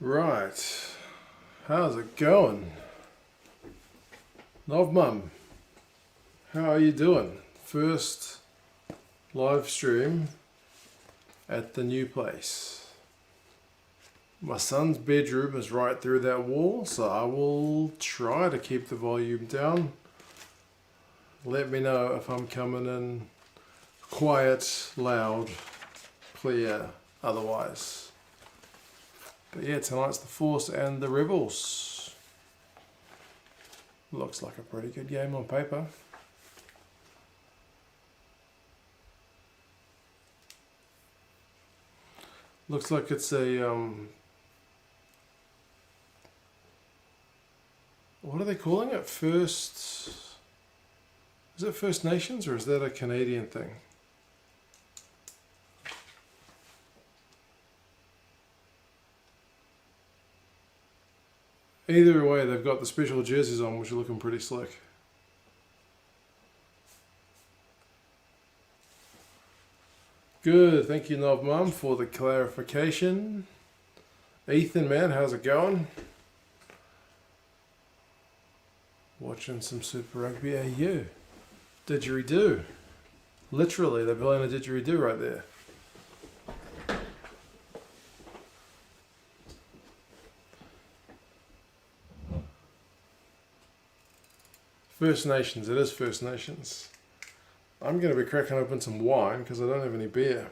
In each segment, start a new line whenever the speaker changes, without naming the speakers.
Right, how's it going? Love Mum, how are you doing? First live stream at the new place. My son's bedroom is right through that wall, so I will try to keep the volume down. Let me know if I'm coming in quiet, loud, clear, otherwise. But yeah, tonight's the Force and the Rebels. Looks like a pretty good game on paper. Looks like it's a what are they calling it? Is it First Nations or is that a Canadian thing? Either way, they've got the special jerseys on, which are looking pretty slick. Good, thank you, Nov Mum, for the clarification. Ethan, man, how's it going? Watching some Super Rugby AU. Didgeridoo. Literally, they're playing a didgeridoo right there. First Nations, it is First Nations. I'm going to be cracking open some wine because I don't have any beer.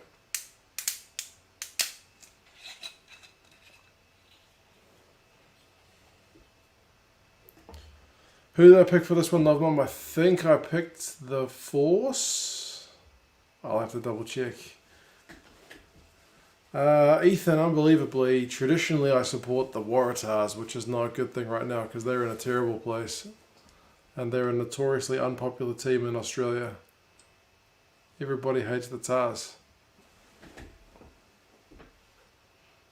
Who did I pick for this one, Love Mum? I think I picked the Force. I'll have to double check. Ethan, unbelievably, traditionally I support the Waratahs, which is not a good thing right now because they're in a terrible place. And they're a notoriously unpopular team in Australia. Everybody hates the Tars.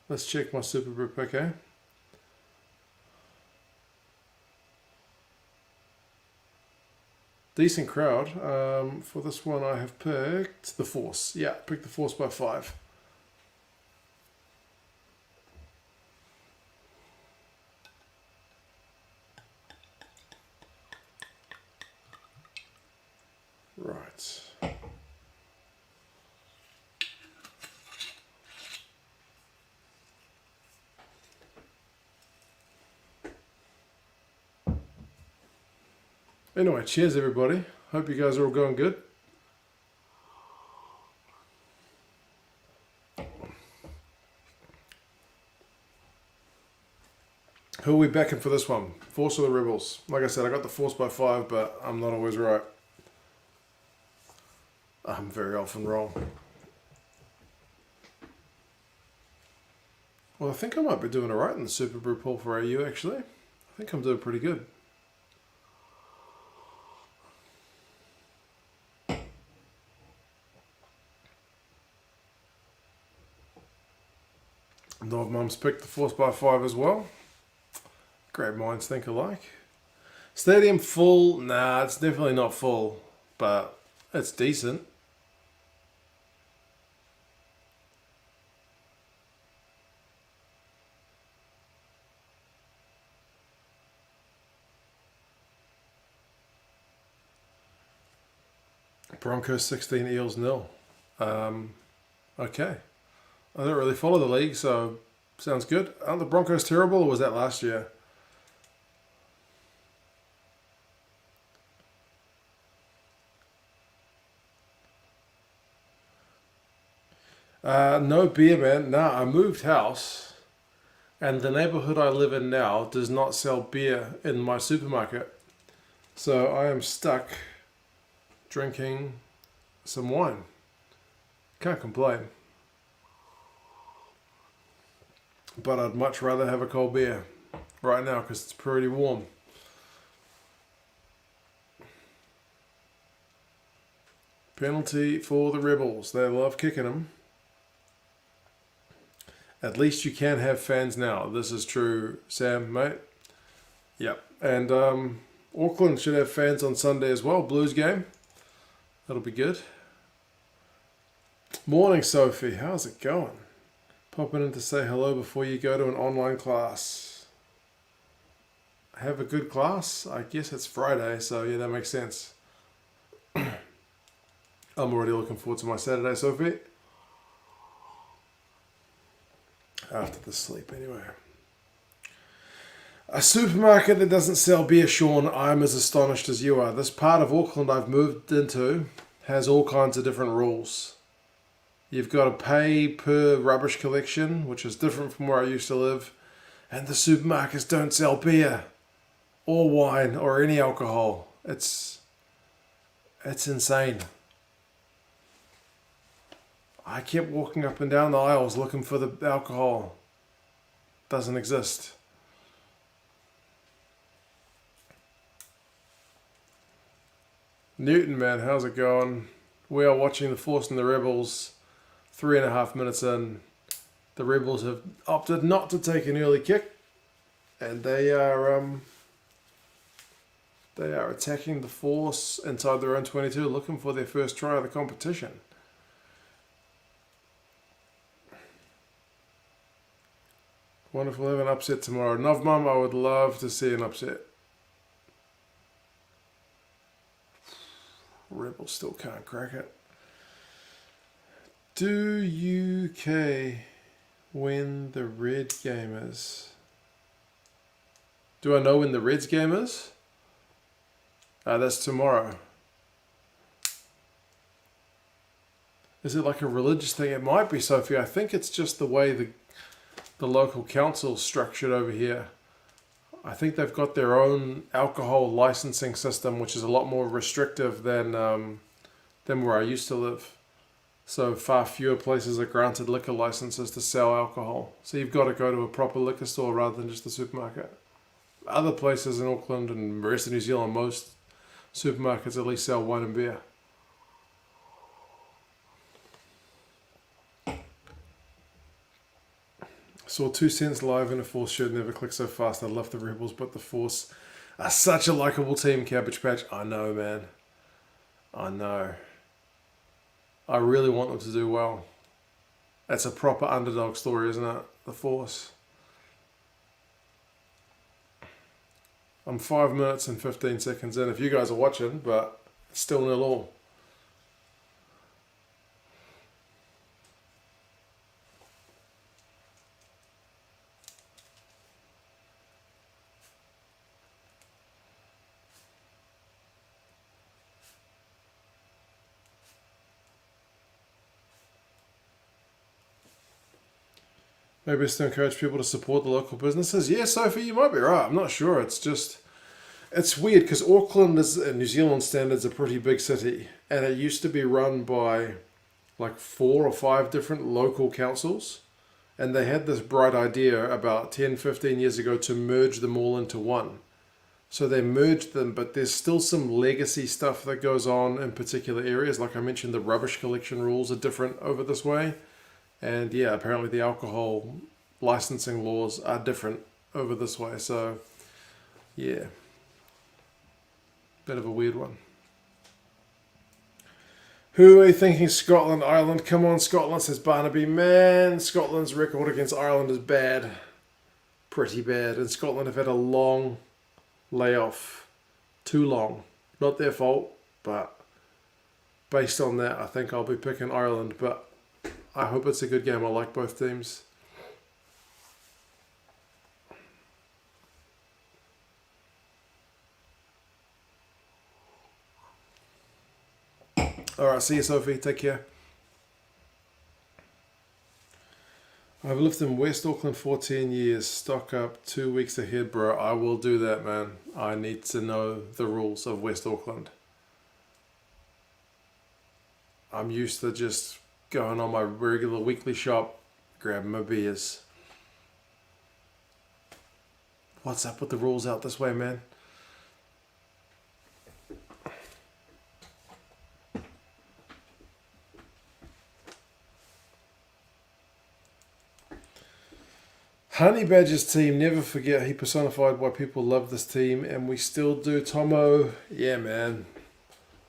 Let's check my Super Brew pick, eh? Decent crowd. For this one I have picked the Force. Yeah, picked the Force by 5. Right. Anyway, cheers everybody. Hope you guys are all going good. Who are we backing for this one? Force or the Rebels? Like I said, I got the Force by 5, but I'm not always right. I'm very often wrong. Well, I think I might be doing alright in the Super Brew pool for AU actually. I think I'm doing pretty good. Nov Mum's picked the Force by 5 as well. Great minds think alike. Stadium full? Nah, it's definitely not full, but it's decent. Broncos 16, Eels 0. Okay. I don't really follow the league, so sounds good. Aren't the Broncos terrible, or was that last year? No beer, man. Nah, I moved house, and the neighborhood I live in now does not sell beer in my supermarket. So I am stuck drinking some wine. Can't complain. But I'd much rather have a cold beer right now because it's pretty warm. Penalty for the Rebels. They love kicking them. At least you can have fans now. This is true, Sam, mate. Yep. And Auckland should have fans on Sunday as well. Blues game. That'll be good. Morning, Sophie. How's it going? Popping in to say hello before you go to an online class. Have a good class. I guess it's Friday, so yeah, that makes sense. I'm already looking forward to my Saturday, Sophie. After the sleep, anyway. A supermarket that doesn't sell beer, Sean. I'm as astonished as you are. This part of Auckland I've moved into has all kinds of different rules. You've got to pay per rubbish collection, which is different from where I used to live. And the supermarkets don't sell beer or wine or any alcohol. It's insane. I kept walking up and down the aisles looking for the alcohol. Doesn't exist. Newton, man, how's it going? We are watching the Force and the Rebels. 3.5 minutes in, the Rebels have opted not to take an early kick, and they are attacking the Force inside their own 22, looking for their first try of the competition. Wonderful, have an upset tomorrow. Novmum, I would love to see an upset. Rebels still can't crack it. Do UK when the Red game is? Do I know when the Reds game is? That's tomorrow. Is it like a religious thing? It might be, Sophie. I think it's just the way the local council's structured over here. I think they've got their own alcohol licensing system, which is a lot more restrictive than where I used to live. So far fewer places are granted liquor licenses to sell alcohol. So you've got to go to a proper liquor store rather than just a supermarket. Other places in Auckland and the rest of New Zealand, most supermarkets at least sell wine and beer. Saw 2 cents live in a Force shirt, never clicked so fast. I love the Rebels, but the Force are such a likeable team, Cabbage Patch. I know, man. I know. I really want them to do well. That's a proper underdog story, isn't it? The Force. I'm 5 minutes and 15 seconds in if you guys are watching, but it's still 0-0. Maybe it's to encourage people to support the local businesses. Yeah, Sophie, you might be right. I'm not sure. It's weird because Auckland is, in New Zealand standards, a pretty big city. And it used to be run by like 4 or 5 different local councils. And they had this bright idea about 10, 15 years ago to merge them all into one. So they merged them, but there's still some legacy stuff that goes on in particular areas. Like I mentioned, the rubbish collection rules are different over this way. And yeah, apparently the alcohol licensing laws are different over this way. So yeah, bit of a weird one. Who are you thinking? Scotland, Ireland? Come on, Scotland, says Barnaby. Man, Scotland's record against Ireland is bad. Pretty bad. And Scotland have had a long layoff. Too long. Not their fault, but based on that, I think I'll be picking Ireland. But I hope it's a good game. I like both teams. Alright, see you, Sophie. Take care. I've lived in West Auckland 14 years. Stock up 2 weeks ahead, bro. I will do that, man. I need to know the rules of West Auckland. I'm used to just going on my regular weekly shop, grabbing my beers. What's up with the rules out this way, man? Honey Badger's team, never forget, he personified why people love this team, and we still do. Tomo, yeah, man.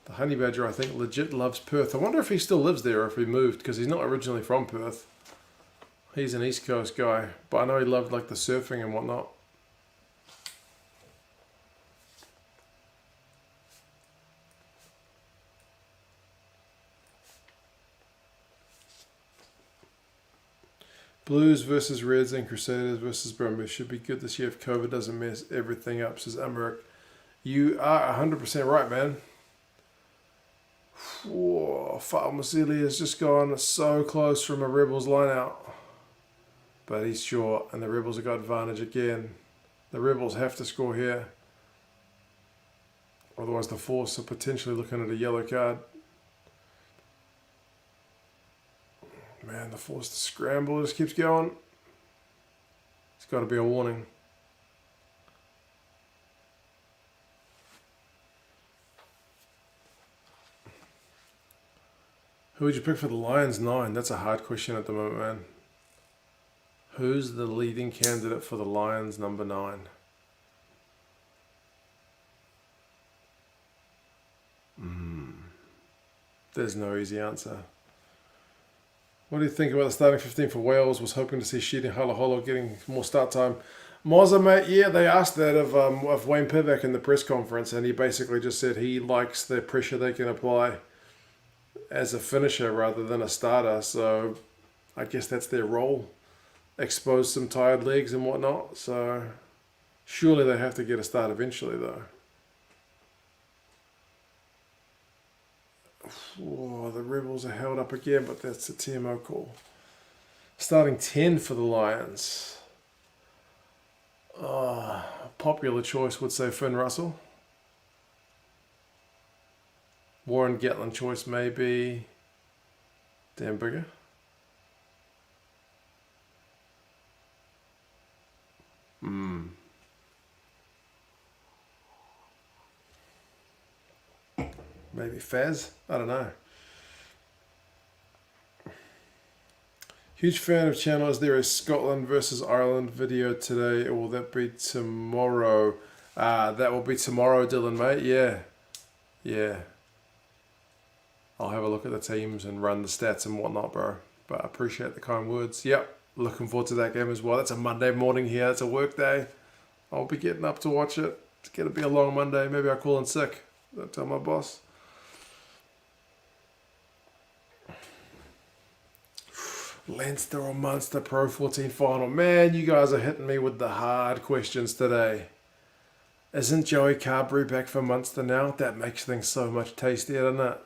The Honey Badger, I think, legit loves Perth. I wonder if he still lives there or if he moved, because he's not originally from Perth. He's an East Coast guy, but I know he loved like the surfing and whatnot. Blues versus Reds and Crusaders versus Brumbies should be good this year if COVID doesn't mess everything up, says Amaric. You are 100% right, man. Whoa, Fa'amasili has just gone so close from a Rebels line out. But he's short, and the Rebels have got advantage again. The Rebels have to score here. Otherwise the Force are potentially looking at a yellow card. Man, the Force to scramble just keeps going. It's got to be a warning. Who would you pick for the Lions 9? That's a hard question at the moment, man. Who's the leading candidate for the Lions number 9? There's no easy answer. What do you think about the starting 15 for Wales? Was hoping to see Sheedy Halaholo getting more start time. Moza, mate, yeah, they asked that of Wayne Pivac in the press conference, and he basically just said he likes the pressure they can apply as a finisher rather than a starter. So I guess that's their role. Expose some tired legs and whatnot. So surely they have to get a start eventually, though. Oh, the Rebels are held up again, but that's a TMO call. Starting 10 for the Lions. Popular choice would say Finn Russell. Warren Gatland choice maybe Dan Bigger. Maybe Faz? I don't know. Huge fan of channel. Is there a Scotland versus Ireland video today, or will that be tomorrow? That will be tomorrow, Dylan, mate. Yeah. I'll have a look at the teams and run the stats and whatnot, bro. But I appreciate the kind words. Yep, looking forward to that game as well. That's a Monday morning here. It's a work day. I'll be getting up to watch it. It's going to be a long Monday. Maybe I'll call in sick. I'll tell my boss. Leinster or Munster Pro 14 final. Man, you guys are hitting me with the hard questions today. Isn't Joey Carbury back for Munster now? That makes things so much tastier, doesn't it?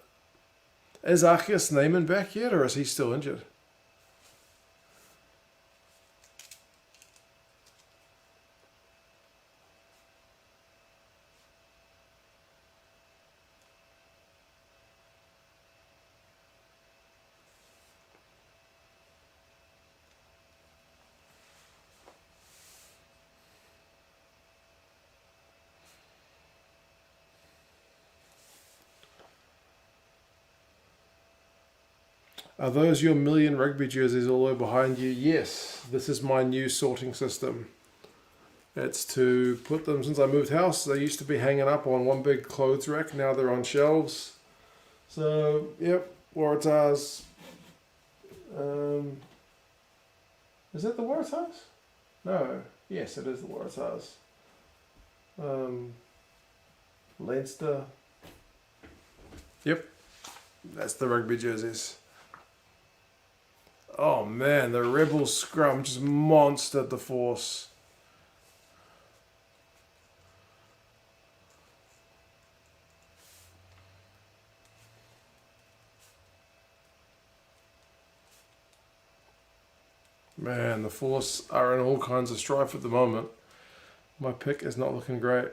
Is Achias Neiman back yet, or is he still injured? Are those your million rugby jerseys all the way behind you? Yes, this is my new sorting system. It's to put them, since I moved house, they used to be hanging up on one big clothes rack. Now they're on shelves. So, yep, Waratahs. Is that the Waratahs? No. Yes, it is the Waratahs. Leinster. Yep, that's the rugby jerseys. Oh man, the Rebels scrum just monstered the Force. Man, the Force are in all kinds of strife at the moment. My pick is not looking great.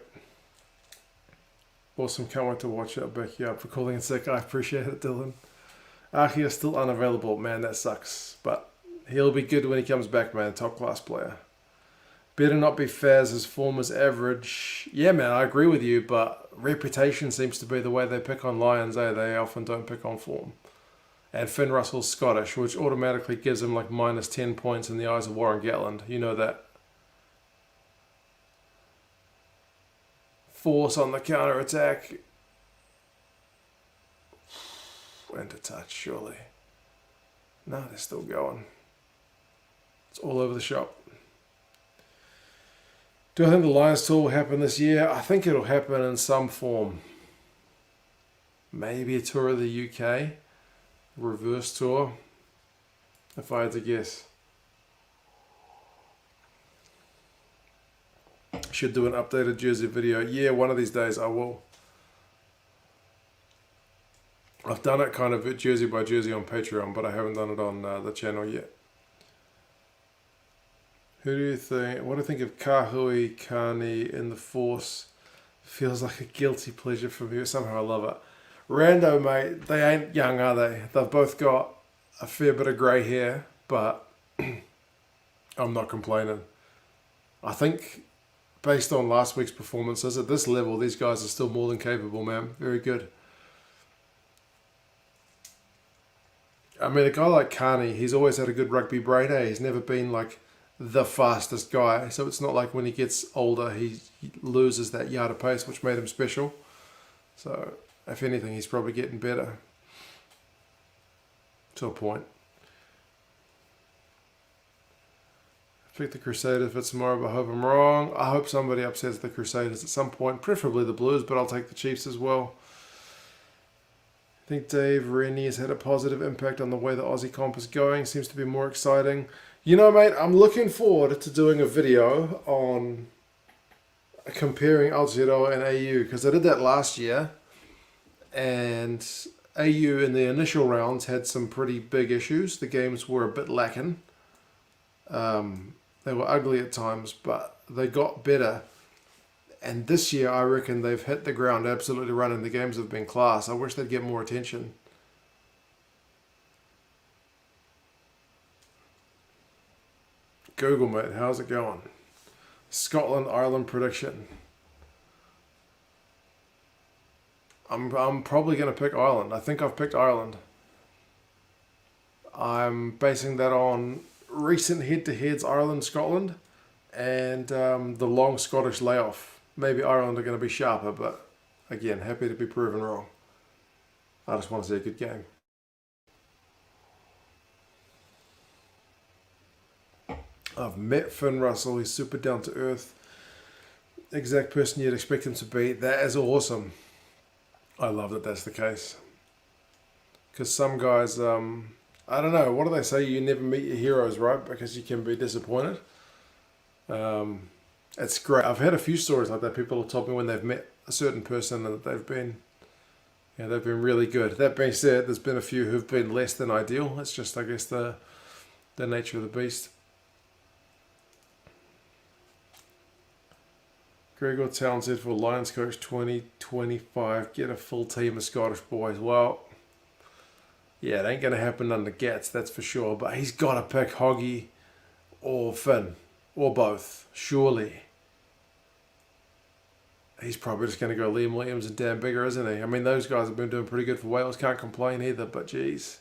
Awesome, can't wait to watch it. I'll back you up for calling in sick. I appreciate it, Dylan. Archie is still unavailable. Man, that sucks. But he'll be good when he comes back, man. Top class player. Better not be Faz. His form is average. Yeah, man, I agree with you, but reputation seems to be the way they pick on Lions, eh? They often don't pick on form. And Finn Russell's Scottish, which automatically gives him like minus 10 points in the eyes of Warren Gatland. You know that. Force on the counter-attack. Into touch, surely. No, they're still going. It's all over the shop. Do I think the Lions tour will happen this year? I think it'll happen in some form. Maybe a tour of the UK. Reverse tour. If I had to guess. Should do an updated jersey video. Yeah, one of these days I will. I've done it kind of jersey by jersey on Patreon, but I haven't done it on the channel yet. Who do you think? What do you think of Carbury, Carney in the Force? Feels like a guilty pleasure for me. Somehow I love it. Rando, mate, they ain't young, are they? They've both got a fair bit of grey hair, but I'm not complaining. I think based on last week's performances, at this level, these guys are still more than capable, man. Very good. I mean, a guy like Carney, he's always had a good rugby brain, eh? He's never been like the fastest guy. So it's not like when he gets older, he loses that yard of pace, which made him special. So if anything, he's probably getting better. To a point. I picked the Crusaders for tomorrow, but I hope I'm wrong. I hope somebody upsets the Crusaders at some point, preferably the Blues, but I'll take the Chiefs as well. I think Dave Rennie has had a positive impact on the way the Aussie comp is going. Seems to be more exciting. You know, mate, I'm looking forward to doing a video on comparing Aotearoa and AU, because I did that last year, and AU in the initial rounds had some pretty big issues. The games were a bit lacking. They were ugly at times, but they got better. And this year, I reckon they've hit the ground absolutely running. The games have been class. I wish they'd get more attention. Google, mate, how's it going? Scotland, Ireland prediction. I'm probably going to pick Ireland. I think I've picked Ireland. I'm basing that on recent head-to-heads Ireland-Scotland and the long Scottish layoff. Maybe Ireland are going to be sharper, but again, happy to be proven wrong. I just want to see a good game. I've met Finn Russell. He's super down to earth. Exact person you'd expect him to be. That is awesome. I love that that's the case. Because some guys, I don't know, what do they say? You never meet your heroes, right? Because you can be disappointed. It's great. I've had a few stories like that. People have told me when they've met a certain person and that they've been really good. That being said, there's been a few who've been less than ideal. It's just, I guess, the nature of the beast. Gregor Townsend for Lions coach 2025. Get a full team of Scottish boys. Well, yeah, it ain't going to happen under Gats, that's for sure. But he's got to pick Hoggy or Finn or both, surely. He's probably just going to go Liam Williams and Dan Bigger, isn't he? I mean, those guys have been doing pretty good for Wales. Can't complain either, but geez.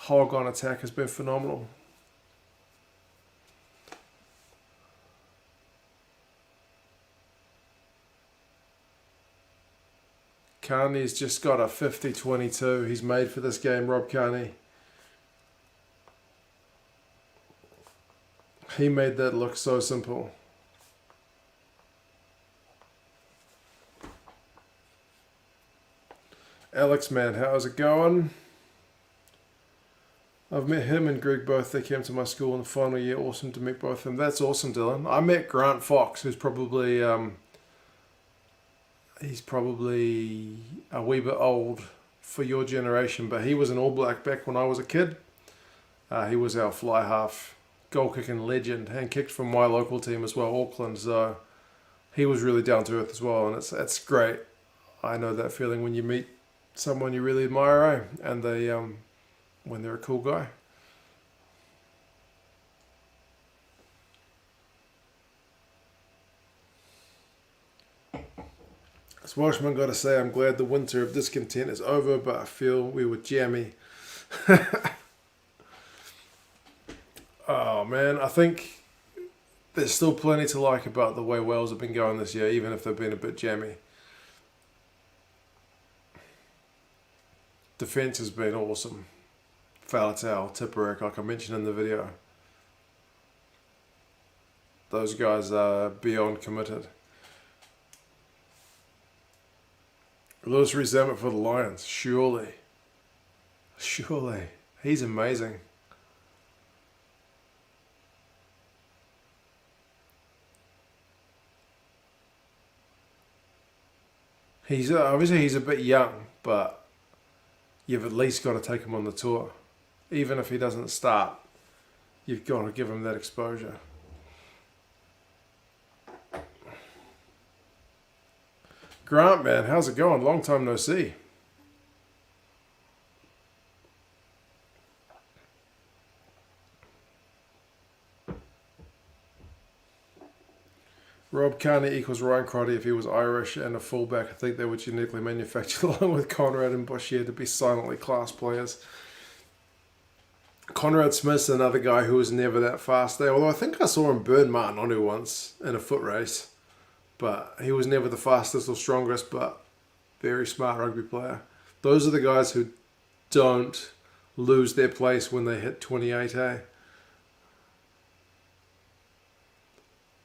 Hog on attack has been phenomenal. Carney's just got a 50-22. He's made for this game, Rob Carney. He made that look so simple. Alex, man, how's it going? I've met him and Greg both. They came to my school in the final year. Awesome to meet both of them. That's awesome, Dylan. I met Grant Fox, who's probably he's probably a wee bit old for your generation, but he was an All Black back when I was a kid. He was our fly half, goal kicking legend, and kicked from my local team as well, Auckland. So he was really down to earth as well, and it's great. I know that feeling when you meet someone you really admire, eh? And they when they're a cool guy. As Welshman, got to say, I'm glad the winter of discontent is over, but I feel we were jammy. Oh man, I think there's still plenty to like about the way Wales have been going this year, even if they've been a bit jammy. Defence has been awesome. Faletau, Tipuric, like I mentioned in the video. those guys are beyond committed. Lewis resentment for the Lions, surely. Surely. He's amazing. Obviously he's a bit young, but you've at least got to take him on the tour. Even if he doesn't start, you've got to give him that exposure. Grant, man, how's it going? Long time no see. Rob Kearney equals Ryan Crotty if he was Irish and a fullback. I think they were genetically manufactured along with Conrad and Boshier to be silently class players. Conrad Smith's another guy who was never that fast there, although I think I saw him burn Martin Onu once in a foot race. But he was never the fastest or strongest, but very smart rugby player. Those are the guys who don't lose their place when they hit 28, eh?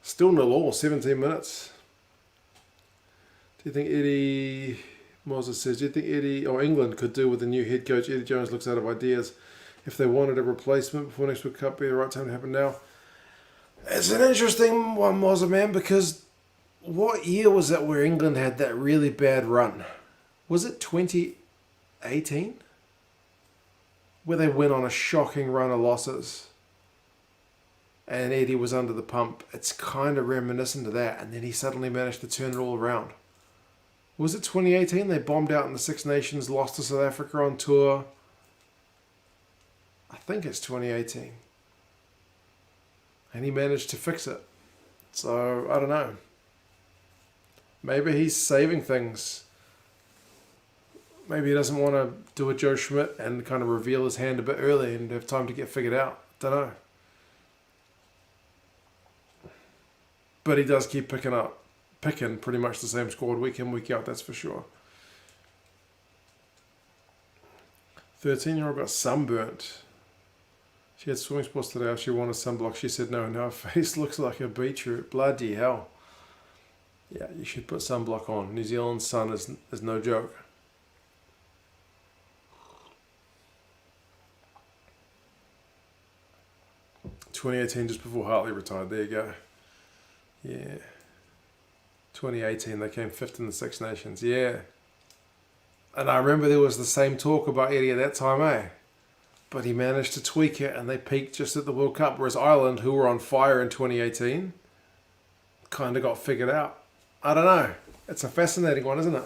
Still nil all, 17 minutes. Do you think Eddie, Moses says, do you think Eddie or England could do with a new head coach? Eddie Jones looks out of ideas. If they wanted a replacement before next World Cup, be the right time to happen now. It's an interesting one, Moses, man, because what year was it where England had that really bad run? Was it 2018? Where they went on a shocking run of losses. And Eddie was under the pump. It's kind of reminiscent of that. And then he suddenly managed to turn it all around. Was it 2018? They bombed out in the Six Nations, lost to South Africa on tour. I think it's 2018. And he managed to fix it. So, I don't know. Maybe he's saving things. Maybe he doesn't want to do a Joe Schmidt and kind of reveal his hand a bit early and have time to get figured out. Don't know. But he does keep picking pretty much the same squad week in, week out, that's for sure. 13-year-old got sunburnt. She had swimming sports today. She wanted sunblock. She said no, her face looks like a beetroot. Bloody hell. Yeah, you should put sunblock on. New Zealand's sun is no joke. (2018) just before Hartley retired. There you go. Yeah. 2018, they came fifth in the Six Nations. Yeah. And I remember there was the same talk about Eddie at that time, eh? But he managed to tweak it and they peaked just at the World Cup. Whereas Ireland, who were on fire in 2018, kind of got figured out. I don't know. It's a fascinating one, isn't it?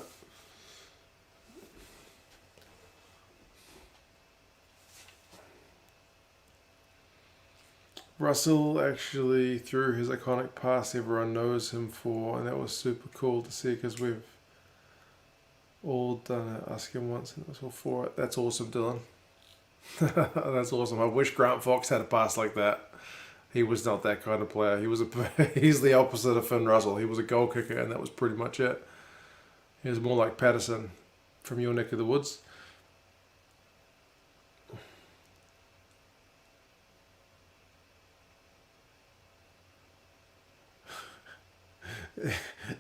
Russell actually threw his iconic pass everyone knows him for, and that was super cool to see because we've all done it. Ask him once and it was all for it. That's awesome, Dylan. That's awesome. I wish Grant Fox had a pass like that. He was not that kind of player. He's the opposite of Finn Russell. He was a goal kicker and that was pretty much it. He was more like Patterson from your neck of the woods.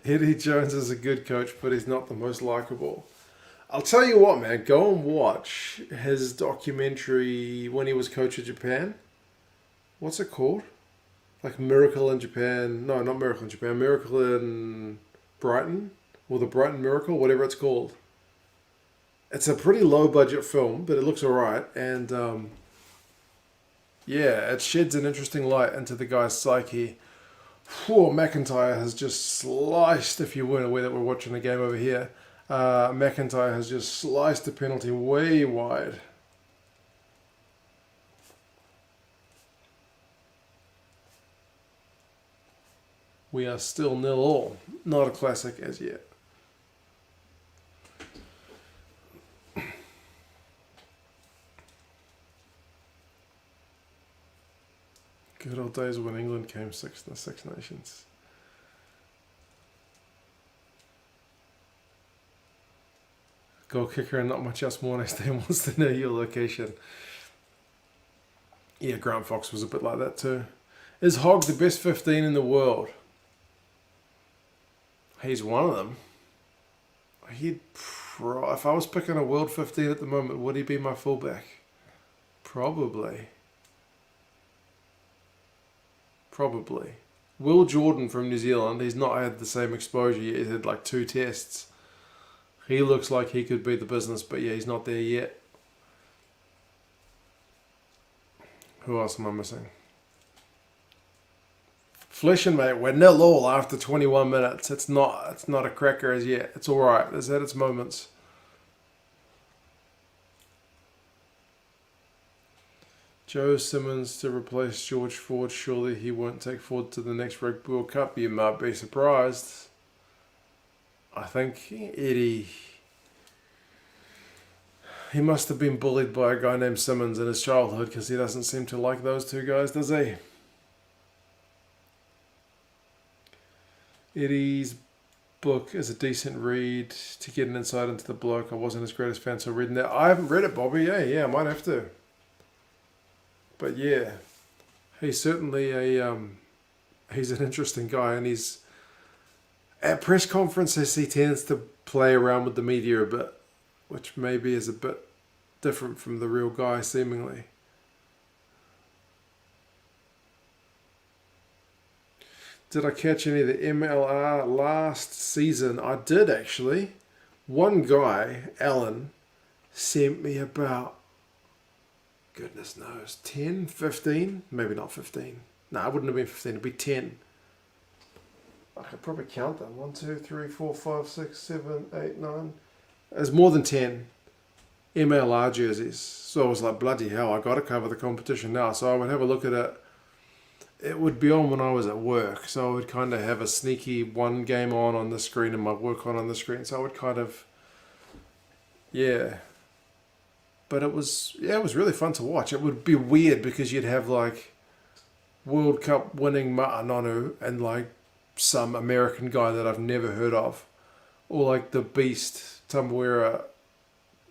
Eddie Jones is a good coach, but he's not the most likable. I'll tell you what, man. Go and watch his documentary when he was coach of Japan. What's it called? Like Miracle in Japan. No, not Miracle in Japan. Miracle in Brighton. Or the Brighton Miracle, whatever it's called. It's a pretty low budget film, but it looks alright. And yeah, it sheds an interesting light into the guy's psyche. Poor McIntyre has just sliced, if you weren't aware that we're watching the game over here, McIntyre has just sliced the penalty way wide. We are still 0-0. Not a classic as yet. Good old days when England came sixth in the Six Nations. Goal kicker and not much else more next day wants to know your location. Yeah, Grant Fox was a bit like that too. Is Hogg the best 15 in the world? He's one of them. If I was picking a world 15 at the moment, would he be my fullback? Probably. Will Jordan from New Zealand, he's not had the same exposure yet. He's had like 2 tests. He looks like he could be the business, but yeah, he's not there yet. Who else am I missing? Fleschen, mate, we're 0-0 after 21 minutes. It's not a cracker as yet. It's all right. It's had its moments. Joe Simmons to replace George Ford. Surely he won't take Ford to the next Rugby World Cup. You might be surprised. I think Eddie... He must have been bullied by a guy named Simmons in his childhood because he doesn't seem to like those 2 guys, does he? Eddie's book is a decent read to get an insight into the bloke. I wasn't his greatest fan, so reading that. I haven't read it, Bobby. Yeah, I might have to. But yeah, he's certainly he's an interesting guy, and he's at press conferences he tends to play around with the media a bit, which maybe is a bit different from the real guy, seemingly. Did I catch any of the MLR last season? I did, actually. One guy, Alan, sent me about, goodness knows, 10, 15? Maybe not 15. No, it wouldn't have been 15. It'd be 10. I could probably count them. 1, 2, 3, 4, 5, 6, 7, 8, 9. There's more than 10 MLR jerseys. So I was like, bloody hell, I got to cover the competition now. So I would have a look at it. It would be on when I was at work. So I would kind of have a sneaky one game on the screen and my work on the screen. So I would kind of, yeah. But it was really fun to watch. It would be weird because you'd have like World Cup winning Ma'anonu and like some American guy that I've never heard of. Or like the Beast Tumbuera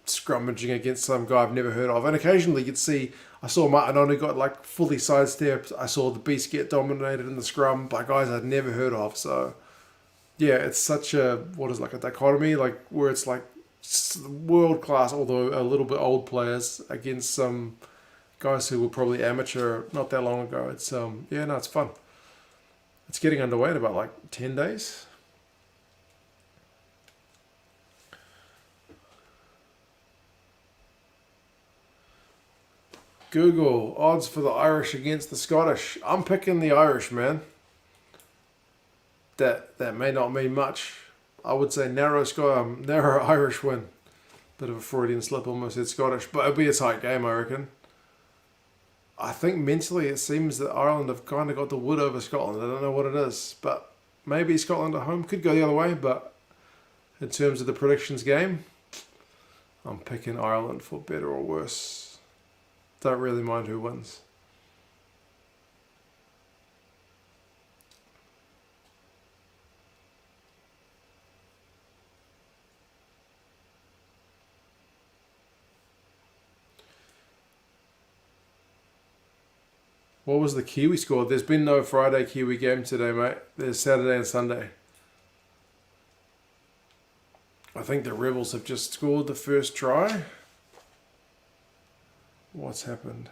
scrummaging against some guy I've never heard of. And occasionally you'd see, I saw Ma'anonu got like fully sidestepped. I saw the Beast get dominated in the scrum by guys I'd never heard of. So yeah, it's such a, like a dichotomy, like where it's like world class, although a little bit old players against some guys who were probably amateur not that long ago. It's it's fun. It's getting underway in about like 10 days. Google odds for the Irish against the Scottish. I'm picking the Irish, man. That may not mean much. I would say narrow Irish win. Bit of a Freudian slip, almost said Scottish, but it'll be a tight game, I reckon. I think mentally it seems that Ireland have kind of got the wood over Scotland. I don't know what it is, but maybe Scotland at home could go the other way. But in terms of the predictions game, I'm picking Ireland for better or worse. Don't really mind who wins. What was the Kiwi score? There's been no Friday Kiwi game today, mate. There's Saturday and Sunday. I think the Rebels have just scored the first try. What's happened?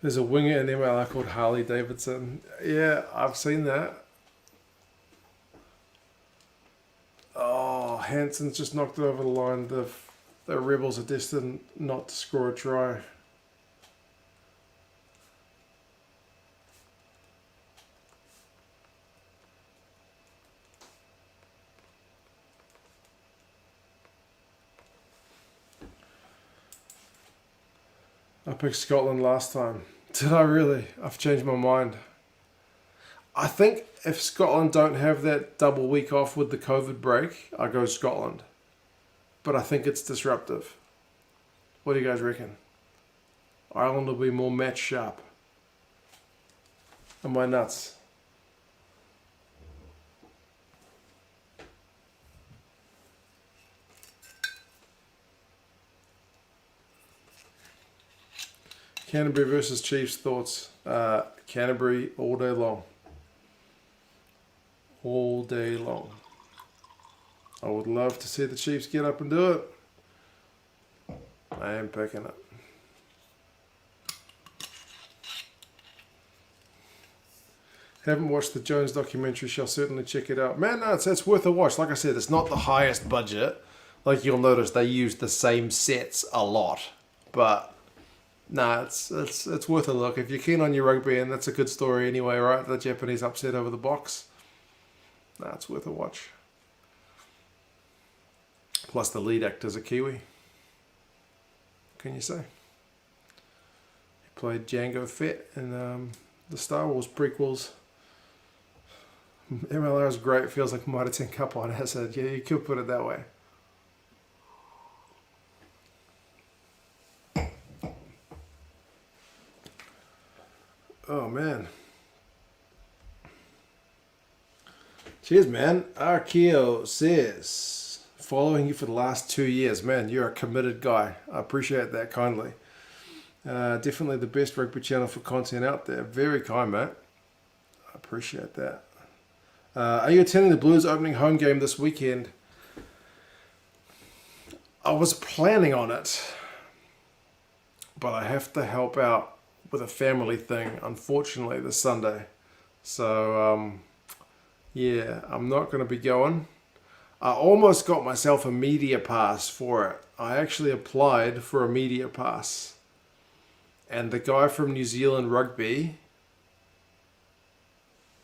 There's a winger in MLR called Harley Davidson. Yeah, I've seen that. Oh, Hanson's just knocked it over the line. The Rebels are destined not to score a try. I picked Scotland last time. Did I really? I've changed my mind. I think if Scotland don't have that double week off with the COVID break, I go Scotland. But I think it's disruptive. What do you guys reckon? Ireland will be more match sharp. Am I nuts? Canterbury versus Chiefs, thoughts? Canterbury all day long. All day long. I would love to see the Chiefs get up and do it. I am picking it. Haven't watched the Jones documentary, shall certainly check it out. Man, no, it's worth a watch. Like I said, it's not the highest budget. Like you'll notice, they use the same sets a lot. But, nah, it's worth a look. If you're keen on your rugby, and that's a good story anyway, right? The Japanese upset over the Box. Nah, it's worth a watch. Plus the lead actor's a Kiwi. Can you say? He played Jango Fett in the Star Wars prequels. MLR is great. Feels like Mitre 10 Cup on acid. Yeah, you could put it that way. Oh, man. Cheers, man. Arkeo says, following you for the last 2 years. Man, you're a committed guy. I appreciate that kindly. Definitely the best rugby channel for content out there. Very kind, mate. I appreciate that. Are you attending the Blues opening home game this weekend? I was planning on it, but I have to help out with a family thing, unfortunately, this Sunday. So, yeah, I'm not going to be going. I almost got myself a media pass for it. I actually applied for a media pass. And the guy from New Zealand Rugby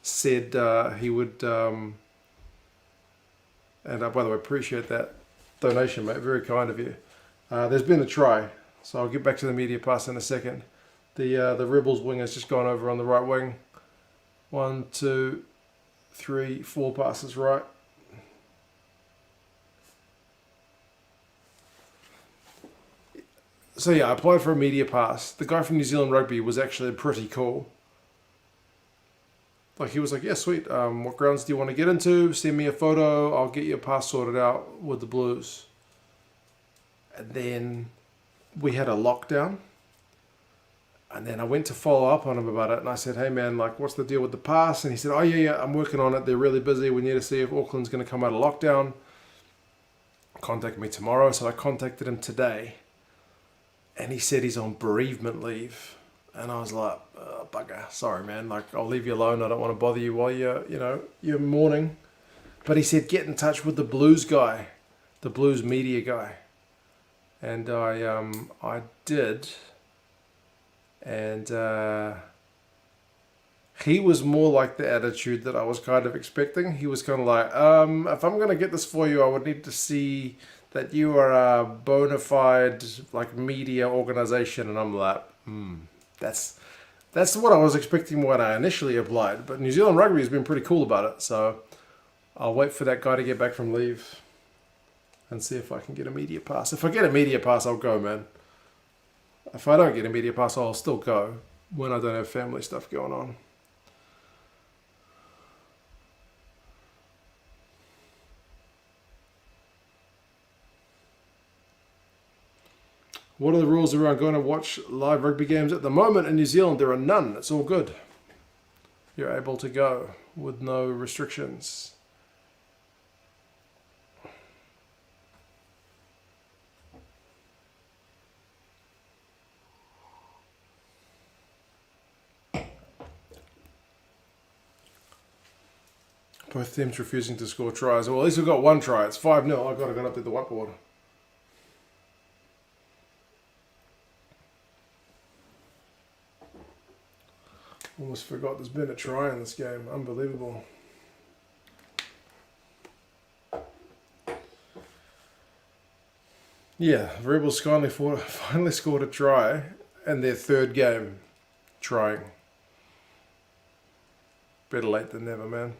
said he would, and by the way, appreciate that donation, mate. Very kind of you. There's been a try, so I'll get back to the media pass in a second. The Rebels wing has just gone over on the right wing. 1, 2, 3, 4 passes right. So yeah, I applied for a media pass. The guy from New Zealand Rugby was actually pretty cool. Like, he was like, yeah, sweet. What grounds do you want to get into? Send me a photo. I'll get your pass sorted out with the Blues. And then we had a lockdown. And then I went to follow up on him about it. And I said, hey, man, like, what's the deal with the pass? And he said, oh, yeah, I'm working on it. They're really busy. We need to see if Auckland's going to come out of lockdown. Contact me tomorrow. So I contacted him today. And he said he's on bereavement leave. And I was like, oh, bugger, sorry, man. Like, I'll leave you alone. I don't want to bother you while you're mourning. But he said, get in touch with the Blues guy, the Blues media guy. And I did. And he was more like the attitude that I was kind of expecting. He was kind of like, if I'm going to get this for you, I would need to see that you are a bona fide like media organization. And I'm like, that's what I was expecting when I initially applied. But New Zealand Rugby has been pretty cool about it. So I'll wait for that guy to get back from leave and see if I can get a media pass. If I get a media pass, I'll go, man. If I don't get a media pass, I'll still go when I don't have family stuff going on. What are the rules around going to watch live rugby games? At the moment in New Zealand, there are none. It's all good. You're able to go with no restrictions. Both teams refusing to score tries. Well, at least we've got one try. It's 5-0. I've got to go up to the whiteboard. Almost forgot there's been a try in this game. Unbelievable. Yeah, Rebels finally scored a try in their third game trying. Better late than never, man.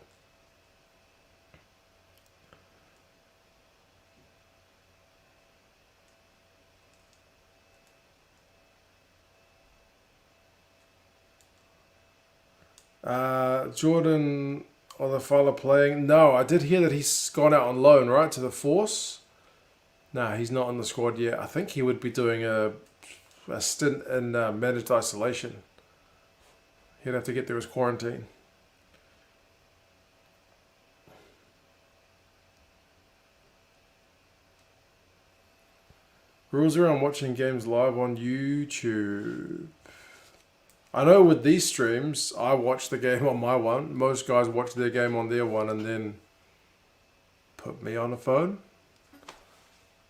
Jordan or the fella playing? No, I did hear that he's gone out on loan, right, to the Force. No, he's not on the squad yet. I think he would be doing a a stint in managed isolation. He'd have to get through his quarantine. Rules around watching games live on YouTube. I know with these streams, I watch the game on my one. Most guys watch their game on their one and then put me on the phone.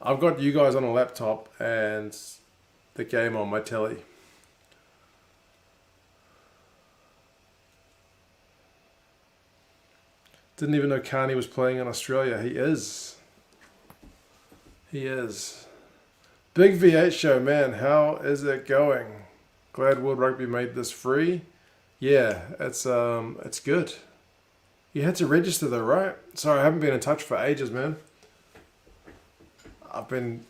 I've got you guys on a laptop and the game on my telly. Didn't even know Carney was playing in Australia. He is. He is. Big V8 show, man. How is it going? Glad World Rugby made this free. Yeah, it's good. You had to register though, right? Sorry, I haven't been in touch for ages, man. I've been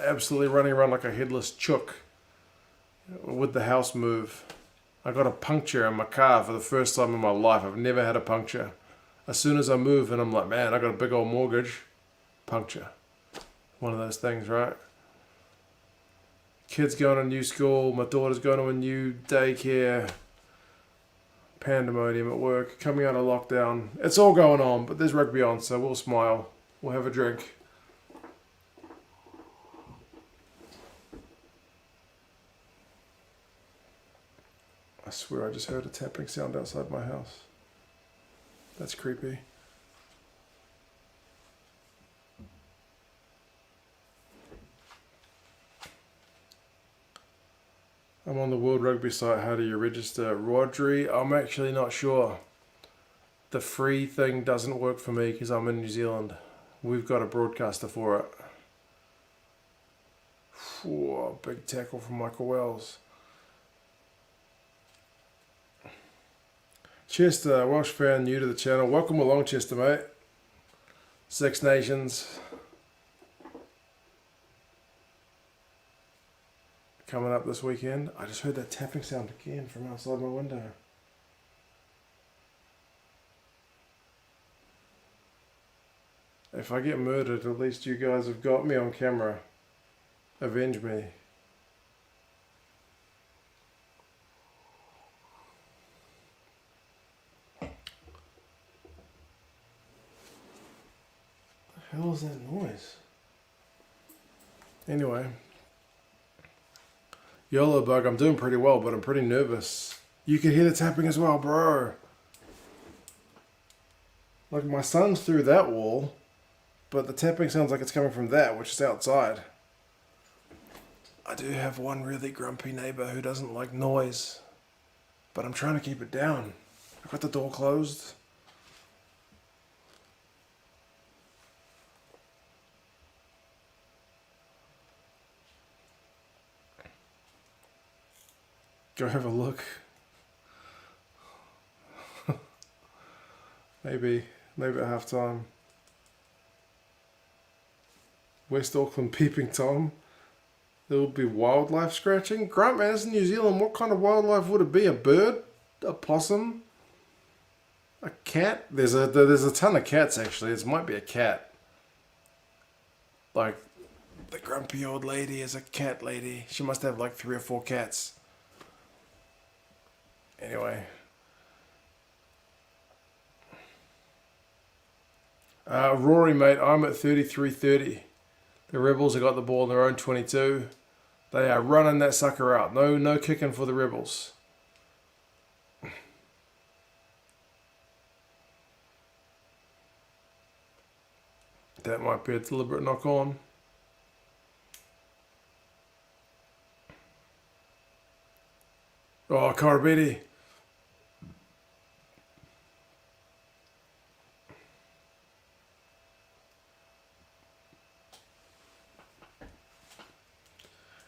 absolutely running around like a headless chook with the house move. I got a puncture in my car for the first time in my life. I've never had a puncture. As soon as I move and I'm like, man, I got a big old mortgage. Puncture. One of those things, right? Kids going to a new school. My daughter's going to a new daycare. Pandemonium at work. Coming out of lockdown. It's all going on, but there's rugby on, so we'll smile. We'll have a drink. I swear I just heard a tapping sound outside my house. That's creepy. I'm on the World Rugby site. How do you register? Rodri, I'm actually not sure. The free thing doesn't work for me because I'm in New Zealand. We've got a broadcaster for it. Whoa, big tackle from Michael Wells. Chester, Welsh fan, new to the channel. Welcome along, Chester, mate. Six Nations. Coming up this weekend. I just heard that tapping sound again from outside my window. If I get murdered, at least you guys have got me on camera. Avenge me. What the hell is that noise? Anyway. YOLO Bug, I'm doing pretty well, but I'm pretty nervous. You can hear the tapping as well, bro. Like my son's through that wall, but the tapping sounds like it's coming from that, which is outside. I do have one really grumpy neighbor who doesn't like noise, but I'm trying to keep it down. I've got the door closed. Go have a look. maybe at halftime. West Auckland peeping Tom. There will be wildlife scratching. Grant, man, it's in New Zealand. What kind of wildlife would it be? A bird? A possum? A cat? There's a ton of cats actually. It might be a cat. Like the grumpy old lady is a cat lady. She must have like 3 or 4 cats. Anyway. Rory, mate, I'm at 33-30. The Rebels have got the ball in their own 22. They are running that sucker out. No kicking for the Rebels. That might be a deliberate knock on. Oh, Carbury.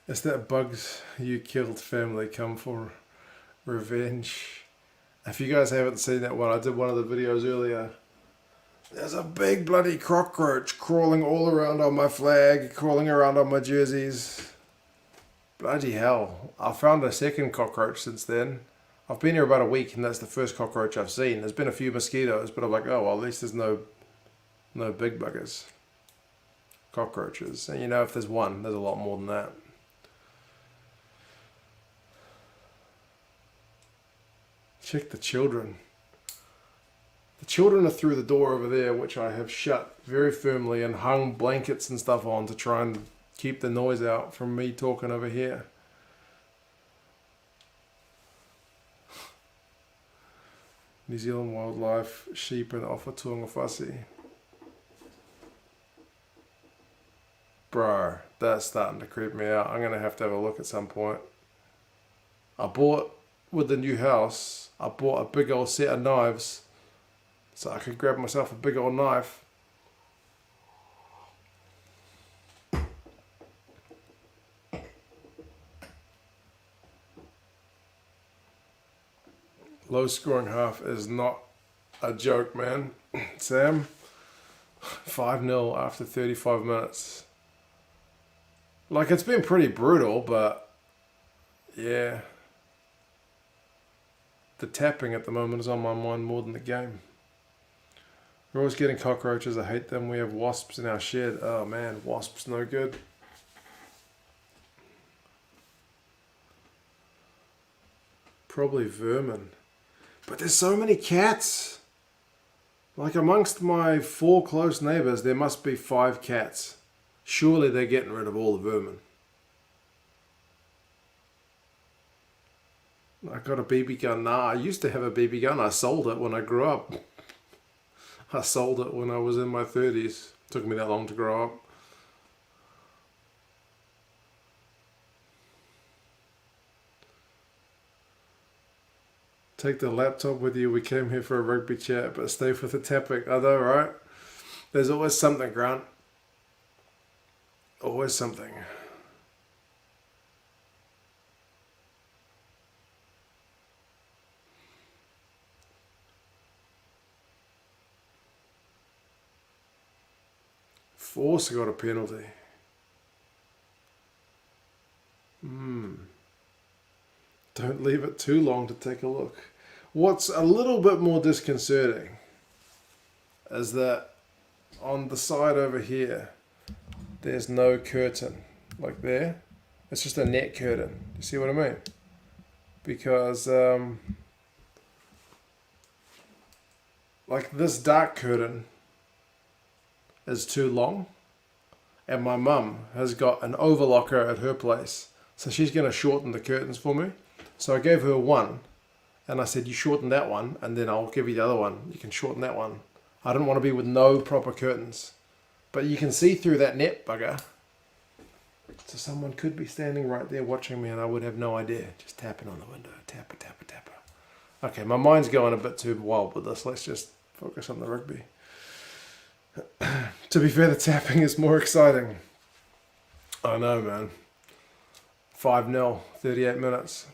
It's that Bugs You Killed family come for revenge. If you guys haven't seen that one, I did one of the videos earlier. There's a big bloody cockroach crawling all around on my flag, crawling around on my jerseys. Bloody hell. I found a second cockroach since then. I've been here about a week and that's the first cockroach I've seen. There's been a few mosquitoes, but I'm like, oh, well, at least there's no big buggers. Cockroaches. And you know, if there's one, there's a lot more than that. Check the children. The children are through the door over there, which I have shut very firmly and hung blankets and stuff on to try and keep the noise out from me talking over here. New Zealand wildlife, sheep and off Tuangawhasi. Bro, that's starting to creep me out. I'm going to have a look at some point. I bought, with the new house, I bought a big old set of knives so I could grab myself a big old knife. Low scoring half is not a joke, man. Sam, 5-0 after 35 minutes. Like, it's been pretty brutal, but yeah. The tapping at the moment is on my mind more than the game. We're always getting cockroaches. I hate them. We have wasps in our shed. Oh man, wasps no good. Probably vermin. But there's so many cats. Like, amongst my 4 close neighbours, there must be 5 cats. Surely they're getting rid of all the vermin. I got a BB gun. Nah, I used to have a BB gun. I sold it when I grew up. I sold it when I was in my 30s. Took me that long to grow up. Take the laptop with you. We came here for a rugby chat, but stay for the topic. I know, right? There's always something, Grant. Always something. Force got a penalty. Don't leave it too long to take a look. What's a little bit more disconcerting is that on the side over here, there's no curtain, like there. It's just a net curtain. You see what I mean? Because, like, this dark curtain is too long, and my mum has got an overlocker at her place, so she's going to shorten the curtains for me. So I gave her one, and I said, you shorten that one, and then I'll give you the other one. You can shorten that one. I didn't want to be with no proper curtains. But you can see through that net bugger. So someone could be standing right there watching me, and I would have no idea. Just tapping on the window. Tapper, tapper, tapper. Okay, my mind's going a bit too wild with this. Let's just focus on the rugby. To be fair, the tapping is more exciting. I know, man. 5-0, 38 minutes.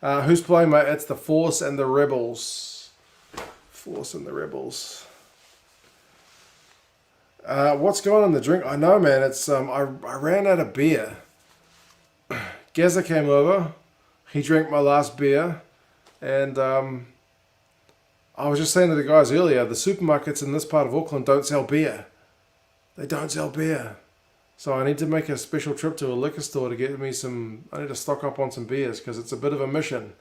Who's playing, mate? It's the Force and the Rebels. Force and the Rebels. What's going on in the drink? I know, man. It's I ran out of beer. Gazza came over. He drank my last beer. And I was just saying to the guys earlier, the supermarkets in this part of Auckland don't sell beer. They don't sell beer. So I need to make a special trip to a liquor store to get me some... I need to stock up on some beers because it's a bit of a mission.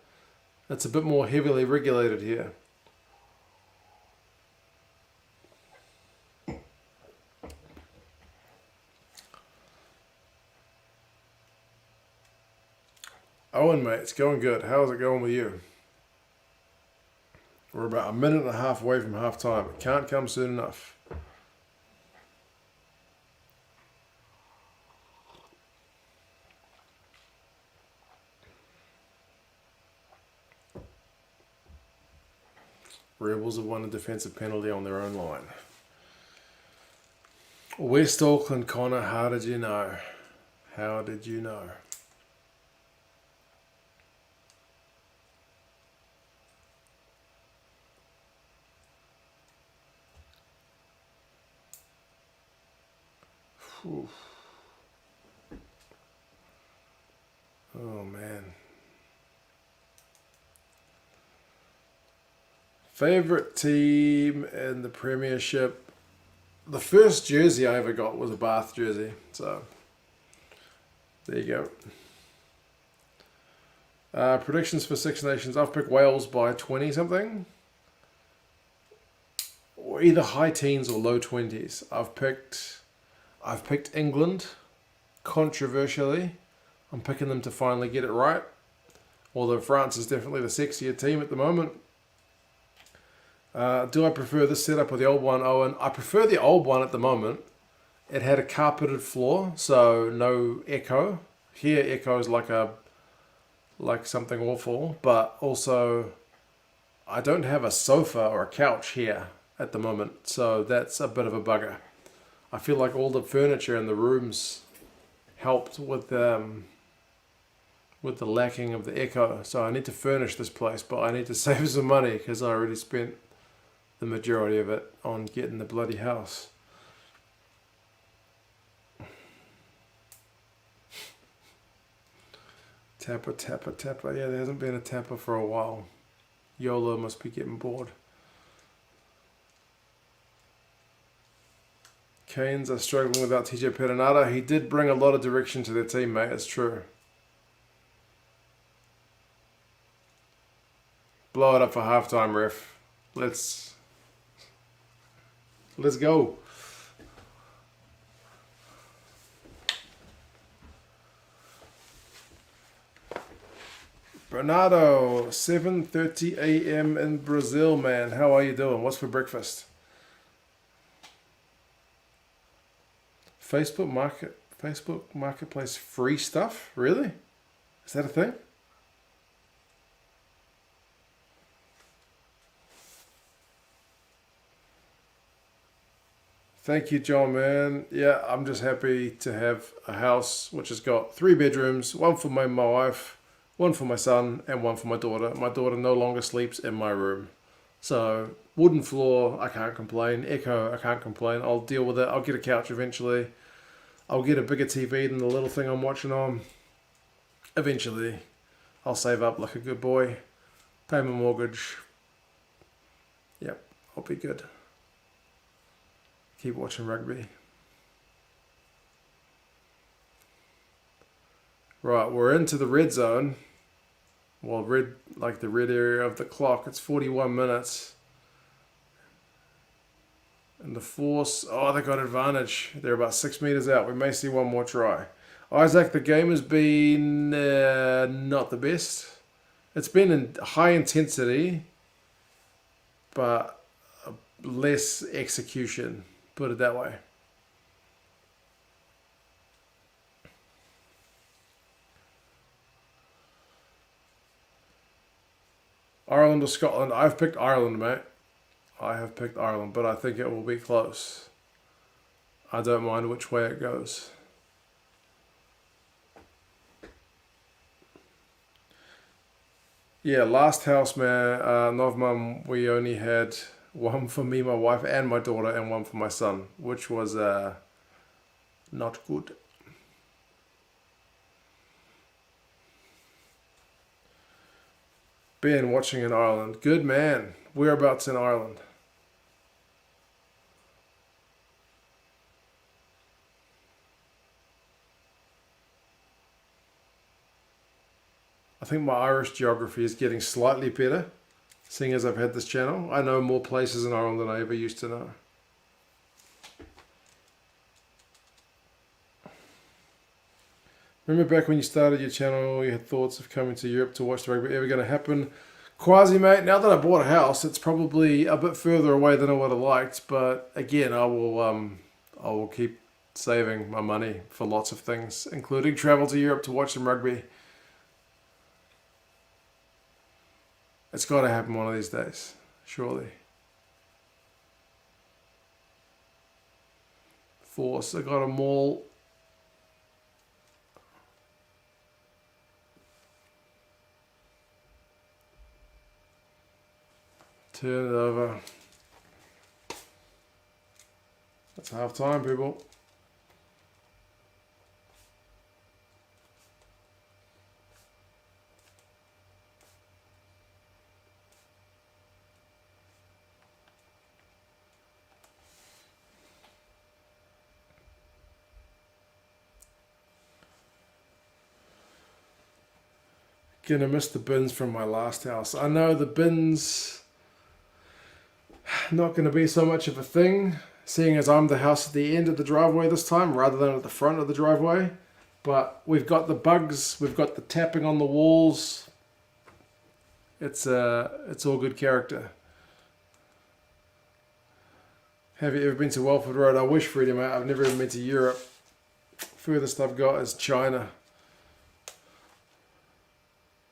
It's a bit more heavily regulated here. Owen, mate, it's going good. How's it going with you? We're about a minute and a half away from half time. It can't come soon enough. Rebels have won a defensive penalty on their own line. West Auckland, Connor, how did you know? How did you know? Oof. Oh man. Favorite team in the Premiership? The first jersey I ever got was a Bath jersey, so there you go. Predictions for Six Nations. I've picked Wales by 20 something. Or either high teens or low 20s. I've picked England, controversially. I'm picking them to finally get it right. Although France is definitely the sexier team at the moment. Do I prefer this setup or the old one, Owen? I prefer the old one at the moment. It had a carpeted floor, so no echo. Here echoes like something awful, but also I don't have a sofa or a couch here at the moment, so that's a bit of a bugger. I feel like all the furniture in the rooms helped with the lacking of the echo, so I need to furnish this place, but I need to save some money because I already spent the majority of it on getting the bloody house. Tapper, tapper, tapper. Yeah, there hasn't been a tapper for a while. YOLO must be getting bored. Canes are struggling without TJ Perenara. He did bring a lot of direction to their team, mate. It's true. Blow it up for halftime, ref. Let's go. Bernardo, 7:30 a.m. in Brazil, man. How are you doing? What's for breakfast? Facebook Marketplace free stuff? Really? Is that a thing? Thank you, John, man. Yeah, I'm just happy to have a house which has got 3 bedrooms, one for my wife, one for my son, and one for my daughter. My daughter no longer sleeps in my room. So, wooden floor, I can't complain. Echo, I can't complain. I'll deal with it. I'll get a couch eventually. I'll get a bigger TV than the little thing I'm watching on. Eventually, I'll save up like a good boy, pay my mortgage. Yep, I'll be good. Keep watching rugby. Right, we're into the red zone. Well, the red area of the clock. It's 41 minutes. And the Force, they got advantage. They're about 6 meters out. We may see one more try. Isaac, the game has been not the best. It's been in high intensity, but less execution. Put it that way. Ireland or Scotland? I've picked Ireland, mate. I have picked Ireland, but I think it will be close. I don't mind which way it goes. Yeah, last house, man, Novmum, we only had one for me, my wife, and my daughter, and one for my son, which was not good. Ben, watching in Ireland. Good man. Whereabouts in Ireland? I think my Irish geography is getting slightly better, seeing as I've had this channel. I know more places in Ireland than I ever used to know. Remember back when you started your channel, you had thoughts of coming to Europe to watch the rugby. Ever going to happen? Quasi, mate, now that I bought a house, it's probably a bit further away than I would have liked. But again, I will keep saving my money for lots of things, including travel to Europe to watch some rugby. It's got to happen one of these days, surely. Force, I got a maul. Turn it over. That's half time, people. Gonna miss the bins from my last house. I know the bins not gonna be so much of a thing, seeing as I'm the house at the end of the driveway this time rather than at the front of the driveway. But we've got the bugs, we've got the tapping on the walls. It's all good character. Have you ever been to Walford Road? I wish, Freddie, mate. I've never even been to Europe. Furthest I've got is China.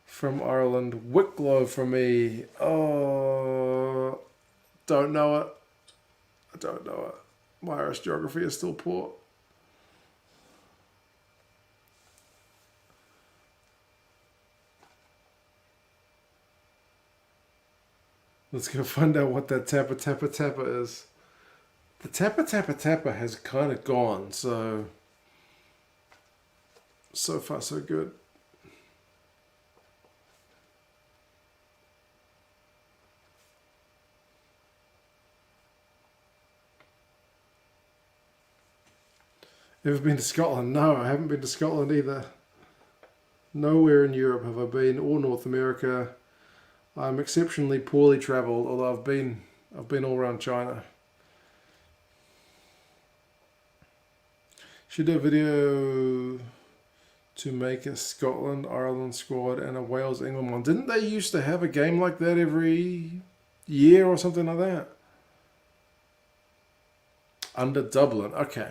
From Ireland, Wicklow for me. Oh, don't know it. I don't know it. My Irish geography is still poor. Let's go find out what that Tappa Tappa Tappa is. The Tappa Tappa Tappa has kind of gone, so far so good. Ever been to Scotland? No, I haven't been to Scotland either. Nowhere in Europe have I been, or North America. I'm exceptionally poorly travelled, although I've been all around China. Should do a video to make a Scotland, Ireland squad and a Wales, England one. Didn't they used to have a game like that every year or something like that? Under Dublin, okay.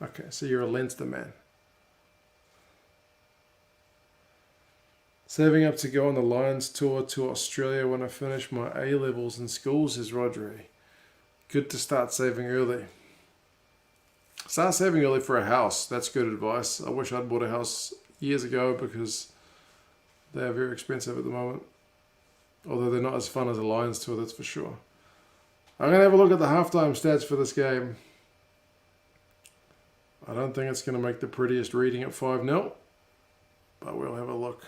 Okay, so you're a Leinster man. Saving up to go on the Lions tour to Australia when I finish my A-levels in school, says Rodri. Good to start saving early. Start saving early for a house. That's good advice. I wish I'd bought a house years ago because they are very expensive at the moment. Although they're not as fun as a Lions tour, that's for sure. I'm going to have a look at the halftime stats for this game. I don't think it's going to make the prettiest reading at 5-0, but we'll have a look.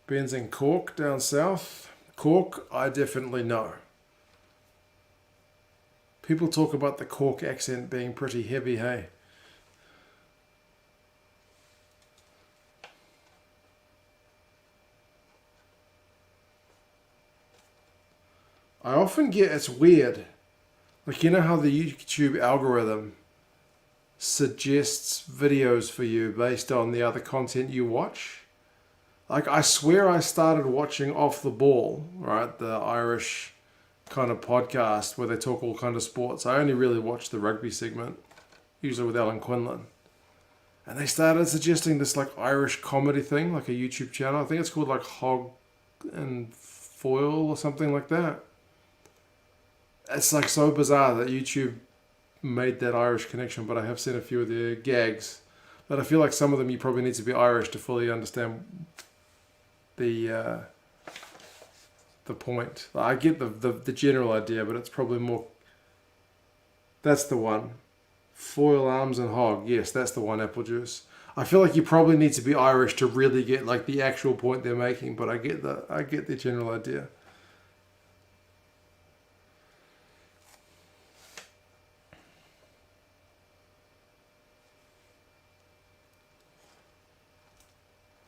Ben's in Cork down south. Cork, I definitely know. People talk about the Cork accent being pretty heavy, hey? I often get, it's weird. Like, you know how the YouTube algorithm suggests videos for you based on the other content you watch? Like, I swear I started watching Off the Ball, right? The Irish kind of podcast where they talk all kind of sports. I only really watch the rugby segment, usually with Alan Quinlan. And they started suggesting this like Irish comedy thing, like a YouTube channel. I think it's called like Hog and Foil or something like that. It's like so bizarre that YouTube made that Irish connection, but I have seen a few of their gags that I feel like some of them you probably need to be Irish to fully understand the point. I get the general idea, but it's probably more. That's the one. Foil, arms, and hog. Yes, that's the one. Apple juice. I feel like you probably need to be Irish to really get like the actual point they're making, but I get the general idea.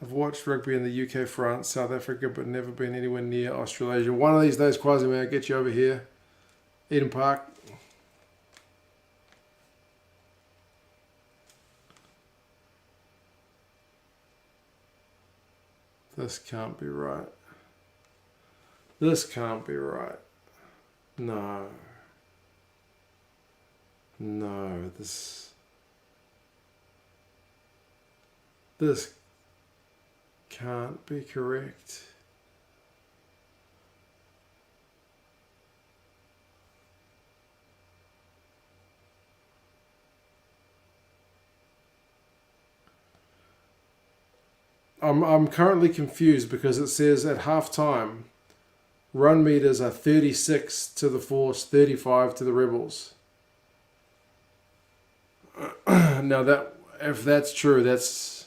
I've watched rugby in the UK, France, South Africa, but never been anywhere near Australasia. One of these days, Quasi, man, I'll get you over here. Eden Park. This can't be right. This can't be right. No. No, this can't be correct. I'm currently confused because it says at halftime, run meters are 36 to the Force, 35 to the Rebels. Now that if that's true, that's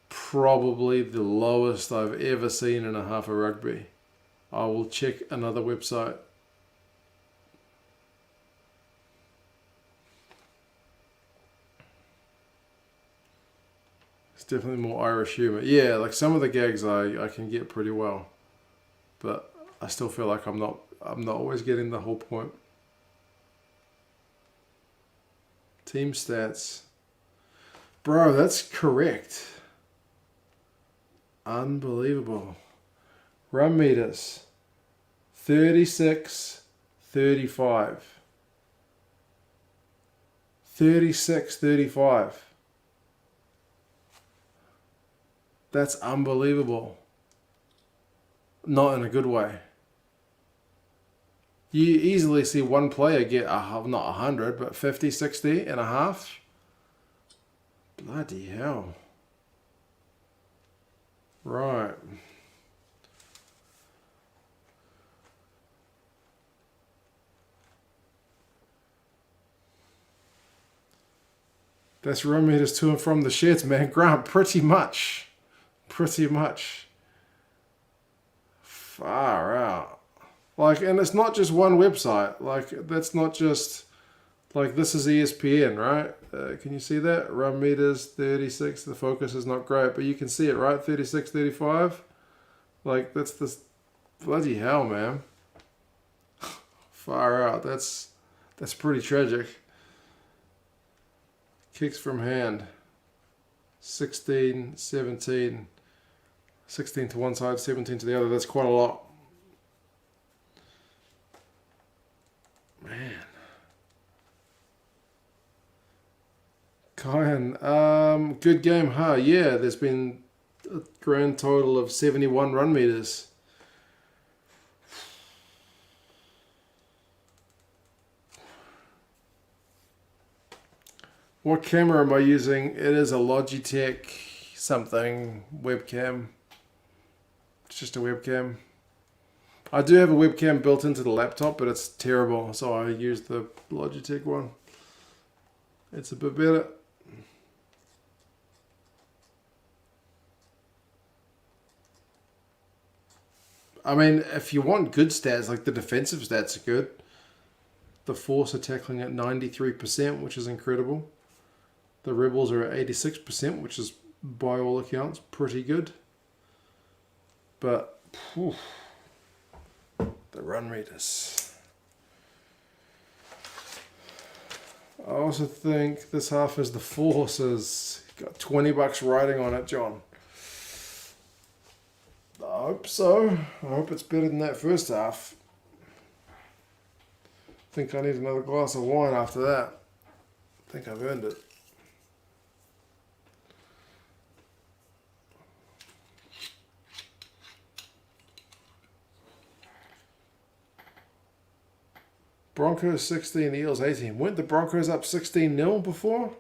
probably the lowest I've ever seen in a half of rugby. I will check another website. definitely more Irish humour. Yeah, like some of the gags I can get pretty well, but I still feel like I'm not always getting the whole point. Team stats. Bro, that's correct. Unbelievable. Run meters. 36, 35. 36, 35. That's unbelievable. Not in a good way. You easily see one player get, not 100, but 50, 60 and a half. Bloody hell. Right. That's run meters to and from the sheds, man. Grant, pretty much. Pretty much. Far out. Like, and it's not just one website. Like, that's not just, like, this is ESPN, right? Can you see that? Run meters, 36. The focus is not great, but you can see it, right? 36, 35. Like, that's this, bloody hell, man. Far out. That's pretty tragic. Kicks from hand. 16, 17. 16 to one side, 17 to the other. That's quite a lot. Man. Kyan, good game, huh? Yeah, there's been a grand total of 71 run meters. What camera am I using? It is a Logitech something webcam. It's just a webcam. I do have a webcam built into the laptop, but it's terrible, so I use the Logitech one. It's a bit better. I mean, if you want good stats, like the defensive stats are good. The Force are tackling at 93%, which is incredible. The Rebels are at 86%, which is, by all accounts, pretty good. But, whew, the run meters. I also think this half is the Force has got $20 riding on it, John. I hope so. I hope it's better than that first half. I think I need another glass of wine after that. I think I've earned it. Broncos 16, Eels 18. Weren't the Broncos up 16-0 before?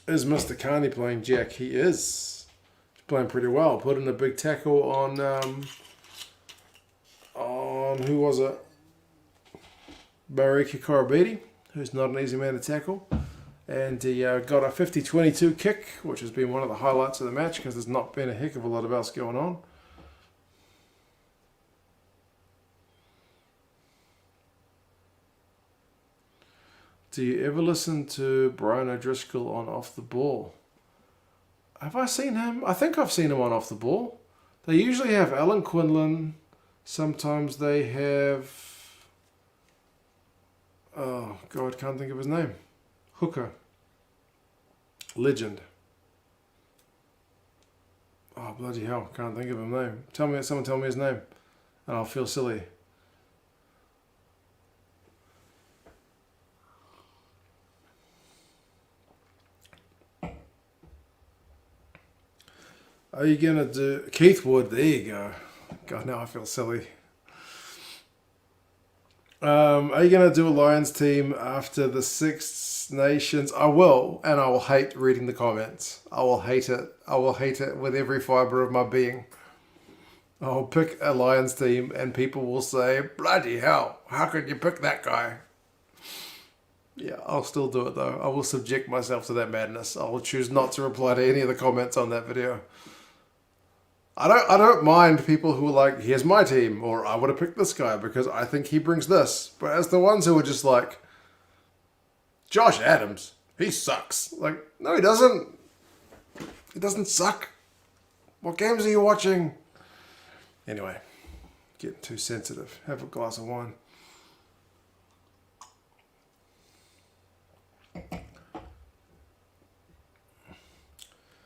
Is Mr. Carney playing Jack? He is. He's playing pretty well. Put in a big tackle on who was it? Barry Carbury, who's not an easy man to tackle. And he got a 50-22 kick, which has been one of the highlights of the match because there's not been a heck of a lot of else going on. Do you ever listen to Brian O'Driscoll on Off the Ball? Have I seen him? I think I've seen him on Off the Ball. They usually have Alan Quinlan. Sometimes they have... Oh, God, can't think of his name. Hooker. Legend. Oh, bloody hell, can't think of his name. Someone tell me his name, and I'll feel silly. Are you going to do... Keith Wood, there you go. God, now I feel silly. Are you going to do a Lions team after the Six Nations? I will, and I will hate reading the comments. I will hate it. I will hate it with every fibre of my being. I'll pick a Lions team, and people will say, bloody hell, how could you pick that guy? Yeah, I'll still do it, though. I will subject myself to that madness. I will choose not to reply to any of the comments on that video. I don't mind people who are like, here's my team, or I would have picked this guy because I think he brings this. But as the ones who are just like Josh Adams, he sucks. Like, no, he doesn't. He doesn't suck. What games are you watching? Anyway, getting too sensitive. Have a glass of wine.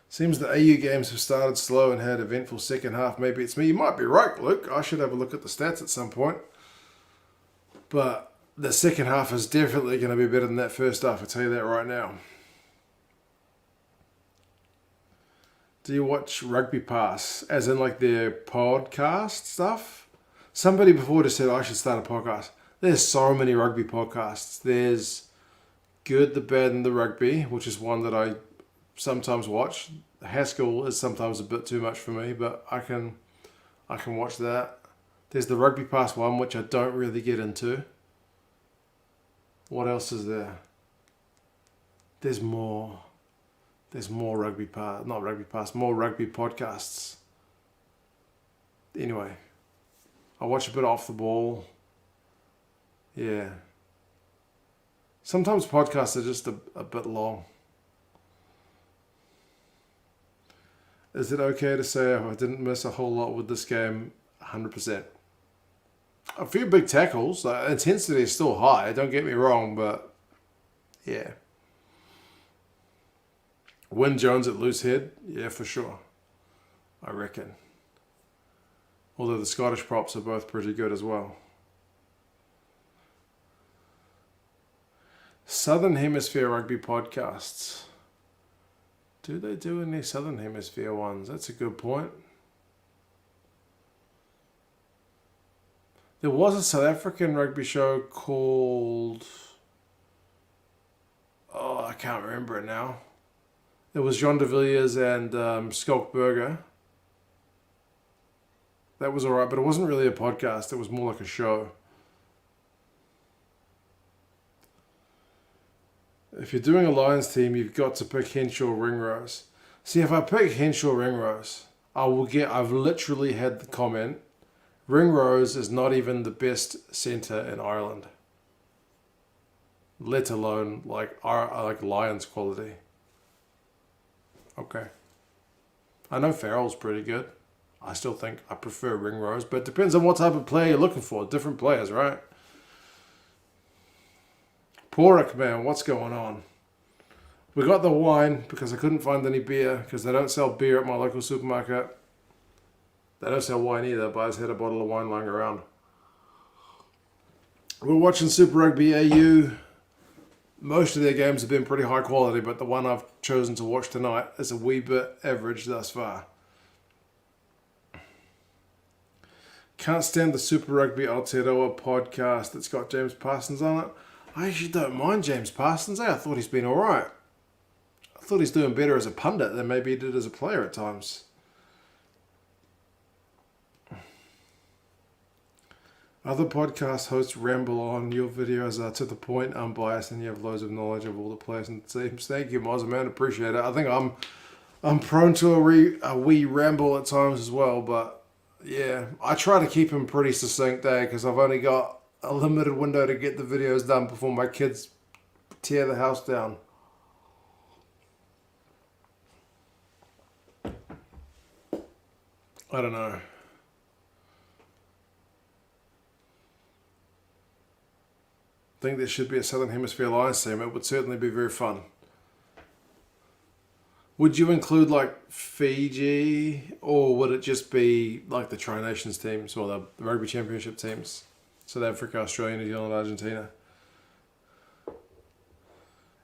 Seems the AU games have started slow and had eventful second half. Maybe it's me. You might be right, Luke. I should have a look at the stats at some point. But the second half is definitely going to be better than that first half. I'll tell you that right now. Do you watch Rugby Pass? As in like their podcast stuff? Somebody before just said I should start a podcast. There's so many rugby podcasts. There's Good, the Bad and the Rugby, which is one that I sometimes watch. Haskell is sometimes a bit too much for me, but I can watch that. There's the Rugby Pass one, which I don't really get into. What else is there? There's more. There's more Rugby Pass, not Rugby Pass, more rugby podcasts. Anyway, I watch a bit Off the Ball. Yeah. Sometimes podcasts are just a bit long. Is it okay to say I didn't miss a whole lot with this game? 100%. A few big tackles. Intensity is still high, don't get me wrong, but yeah. Win Jones at loose head? Yeah, for sure. I reckon. Although the Scottish props are both pretty good as well. Southern Hemisphere rugby podcasts. Do they do any Southern Hemisphere ones? That's a good point. There was a South African rugby show called... Oh, I can't remember it now. It was Jean de Villiers and Skulk Burger. That was alright, but it wasn't really a podcast. It was more like a show. If you're doing a Lions team, you've got to pick Henshaw Ringrose. See, if I pick Henshaw Ringrose, I've literally had the comment, Ringrose is not even the best centre in Ireland. Let alone like Lions quality. Okay. I know Farrell's pretty good. I still think I prefer Ringrose, but it depends on what type of player you're looking for. Different players, right? Porrick, man, what's going on? We got the wine because I couldn't find any beer because they don't sell beer at my local supermarket. They don't sell wine either, but I just had a bottle of wine lying around. We're watching Super Rugby AU. Most of their games have been pretty high quality, but the one I've chosen to watch tonight is a wee bit average thus far. Can't stand the Super Rugby Aotearoa podcast that's got James Parsons on it. I actually don't mind James Parsons. I thought he's been alright. I thought he's doing better as a pundit than maybe he did as a player at times. Other podcast hosts ramble on. Your videos are to the point, unbiased, and you have loads of knowledge of all the players and teams. Thank you, Moz, man. Appreciate it. I think I'm prone to a wee ramble at times as well, but yeah, I try to keep them pretty succinct there because I've only got a limited window to get the videos done before my kids tear the house down. I don't know. I think there should be a Southern Hemisphere Lions team. It would certainly be very fun. Would you include like Fiji, or would it just be like the Tri Nations teams or the Rugby Championship teams? South Africa, Australia, New Zealand, Argentina.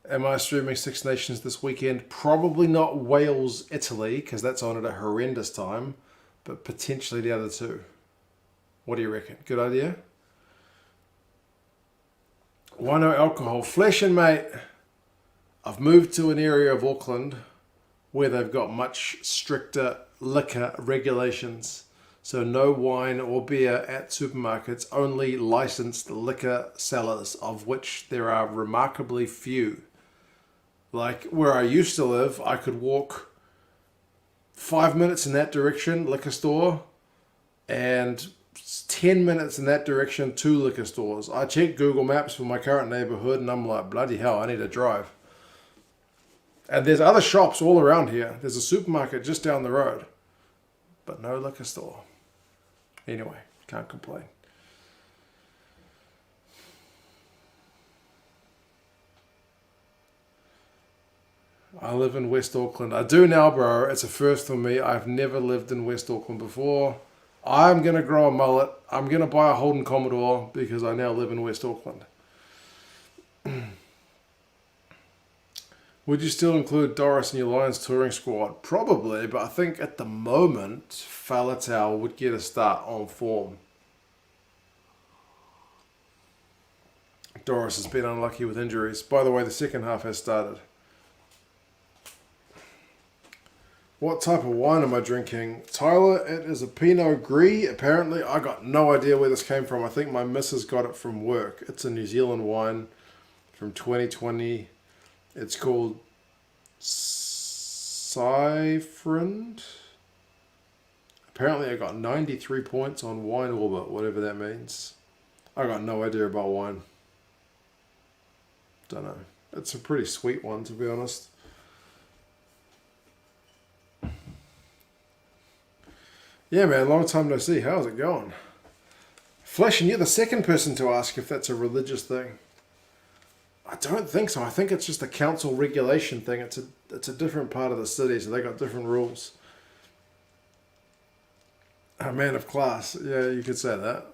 Am I streaming Six Nations this weekend? Probably not Wales, Italy, because that's on at a horrendous time, but potentially the other two. What do you reckon? Good idea? Why no alcohol? Flashing, mate. I've moved to an area of Auckland where they've got much stricter liquor regulations. So no wine or beer at supermarkets, only licensed liquor sellers, of which there are remarkably few. Like where I used to live, I could walk 5 minutes in that direction, liquor store, and 10 minutes in that direction, 2 liquor stores. I checked Google Maps for my current neighborhood and I'm like, bloody hell, I need to drive. And there's other shops all around here. There's a supermarket just down the road, but no liquor store. Anyway, can't complain. I live in West Auckland. I do now, bro. It's a first for me. I've never lived in West Auckland before. I'm going to grow a mullet. I'm going to buy a Holden Commodore because I now live in West Auckland. Would you still include Doris in your Lions touring squad? Probably, but I think at the moment, Faletau would get a start on form. Doris has been unlucky with injuries. By the way, the second half has started. What type of wine am I drinking? Tyler, it is a Pinot Gris. Apparently, I got no idea where this came from. I think my missus got it from work. It's a New Zealand wine from 2020. It's called Siphoned. Apparently, I got 93 points on Wine Orbit, whatever that means. I got no idea about wine. Don't know. It's a pretty sweet one, to be honest. Yeah, man, long time no see. How's it going? Flesh, and you're the second person to ask if that's a religious thing. I don't think so. I think it's just a council regulation thing. It's a different part of the city, so they got different rules. A man of class. Yeah, you could say that.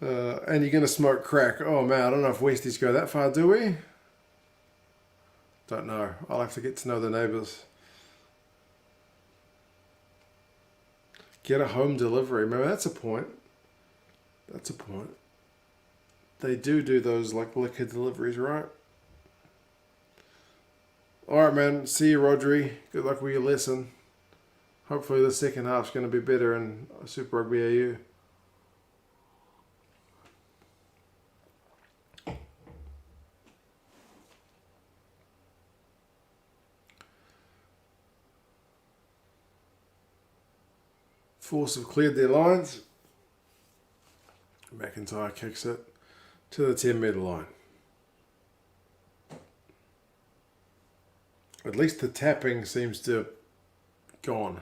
And you're going to smoke crack. Oh, man, I don't know if Westies go that far, do we? Don't know. I'll have to get to know the neighbours. Get a home delivery. Maybe that's a point. That's a point. They do those like liquor deliveries, right? Alright, man. See you, Rodri. Good luck with your lesson. Hopefully the second half's going to be better in Super Rugby AU. Force have cleared their lines. McIntyre kicks it to the 10-metre line. At least the tapping seems to have gone.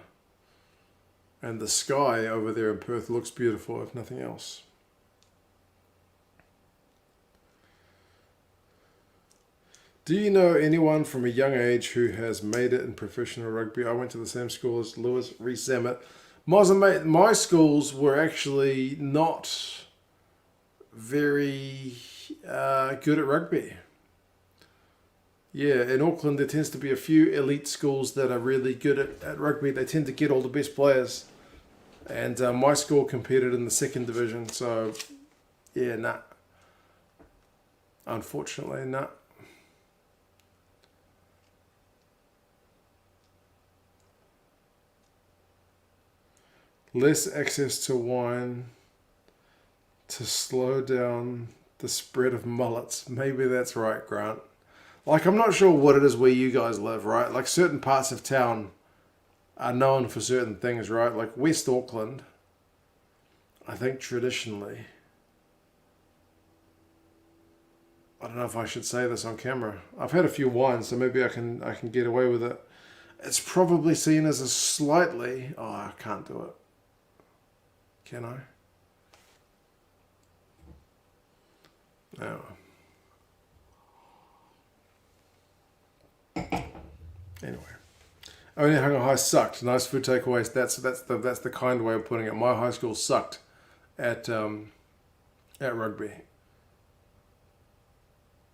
And the sky over there in Perth looks beautiful, if nothing else. Do you know anyone from a young age who has made it in professional rugby? I went to the same school as Lewis Rees-Zammit. My schools were actually not very good at rugby. Yeah, in Auckland there tends to be a few elite schools that are really good at rugby. They tend to get all the best players. And my school competed in the second division, so yeah, nah. Unfortunately, nah. Less access to wine to slow down the spread of mullets. Maybe that's right, Grant. Like, I'm not sure what it is where you guys live, right? Like, certain parts of town are known for certain things, right? Like West Auckland, I think traditionally, I don't know if I should say this on camera. I've had a few wines, so maybe I can get away with it. It's probably seen as a slightly... Oh, I can't do it. Can I? No. Anyway. Only Hunga High sucked. Nice food takeaways. That's the kind way of putting it. My high school sucked at rugby.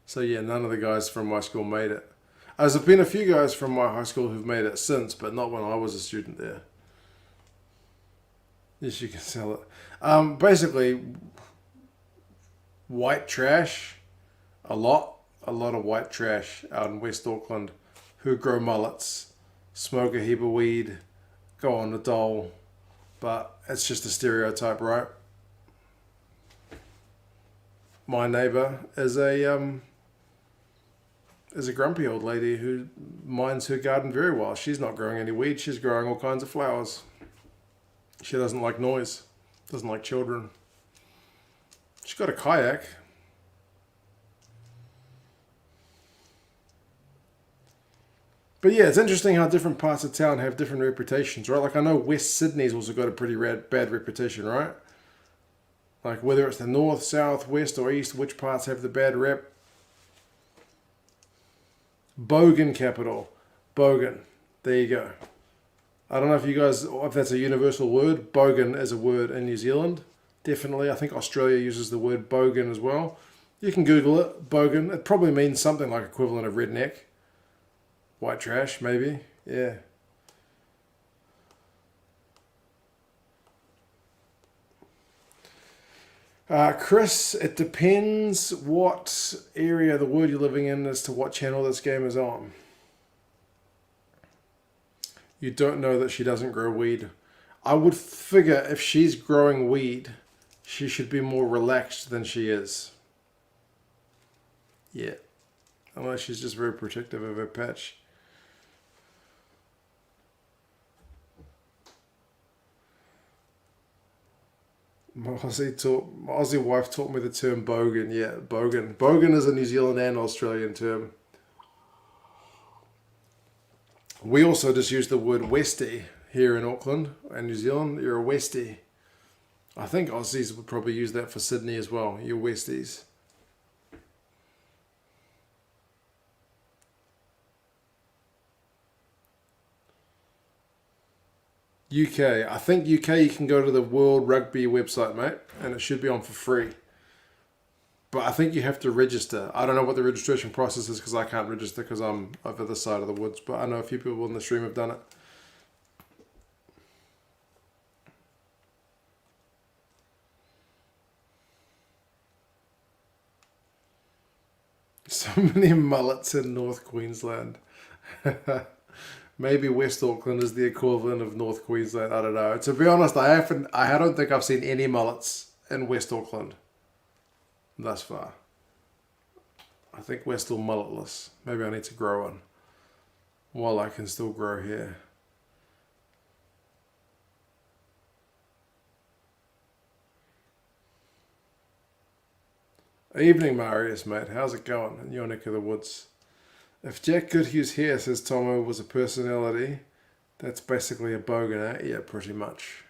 So yeah, none of the guys from my school made it. There's been a few guys from my high school who've made it since, but not when I was a student there. Yes, you can sell it. Basically, white trash, a lot of white trash out in West Auckland who grow mullets, smoke a heap of weed, go on the dole, but it's just a stereotype, right? My neighbour is a is a grumpy old lady who minds her garden very well. She's not growing any weeds. She's growing all kinds of flowers. She doesn't like noise. Doesn't like children. She's got a kayak. But yeah, it's interesting how different parts of town have different reputations, right? Like I know West Sydney's also got a pretty bad reputation, right? Like whether it's the north, south, west, or east, which parts have the bad rep? Bogan capital. Bogan. There you go. I don't know if you guys, if that's a universal word. Bogan is a word in New Zealand. Definitely. I think Australia uses the word bogan as well. You can Google it. Bogan. It probably means something like equivalent of redneck. White trash, maybe. Yeah. Chris, it depends what area of the world you're living in as to what channel this game is on. You don't know that she doesn't grow weed. I would figure if she's growing weed, she should be more relaxed than she is. Yeah. Unless she's just very protective of her patch. My Aussie wife taught me the term bogan. Yeah, bogan. Bogan is a New Zealand and Australian term. We also just use the word Westie here in Auckland and New Zealand. You're a Westie. I think Aussies would probably use that for Sydney as well. You're Westies. UK. I think UK you can go to the World Rugby website, mate, and it should be on for free. But I think you have to register. I don't know what the registration process is because I can't register because I'm over the side of the woods. But I know a few people in the stream have done it. So many mullets in North Queensland. Maybe West Auckland is the equivalent of North Queensland. I don't know. To be honest, I don't think I've seen any mullets in West Auckland thus far. I think we're still mulletless. Maybe I need to grow one while I can still grow here. Evening, Marius, mate. How's it going in your neck of the woods? If Jack Goodhue's hair, says Tomo, was a personality, that's basically a bogan, eh? Yeah, pretty much.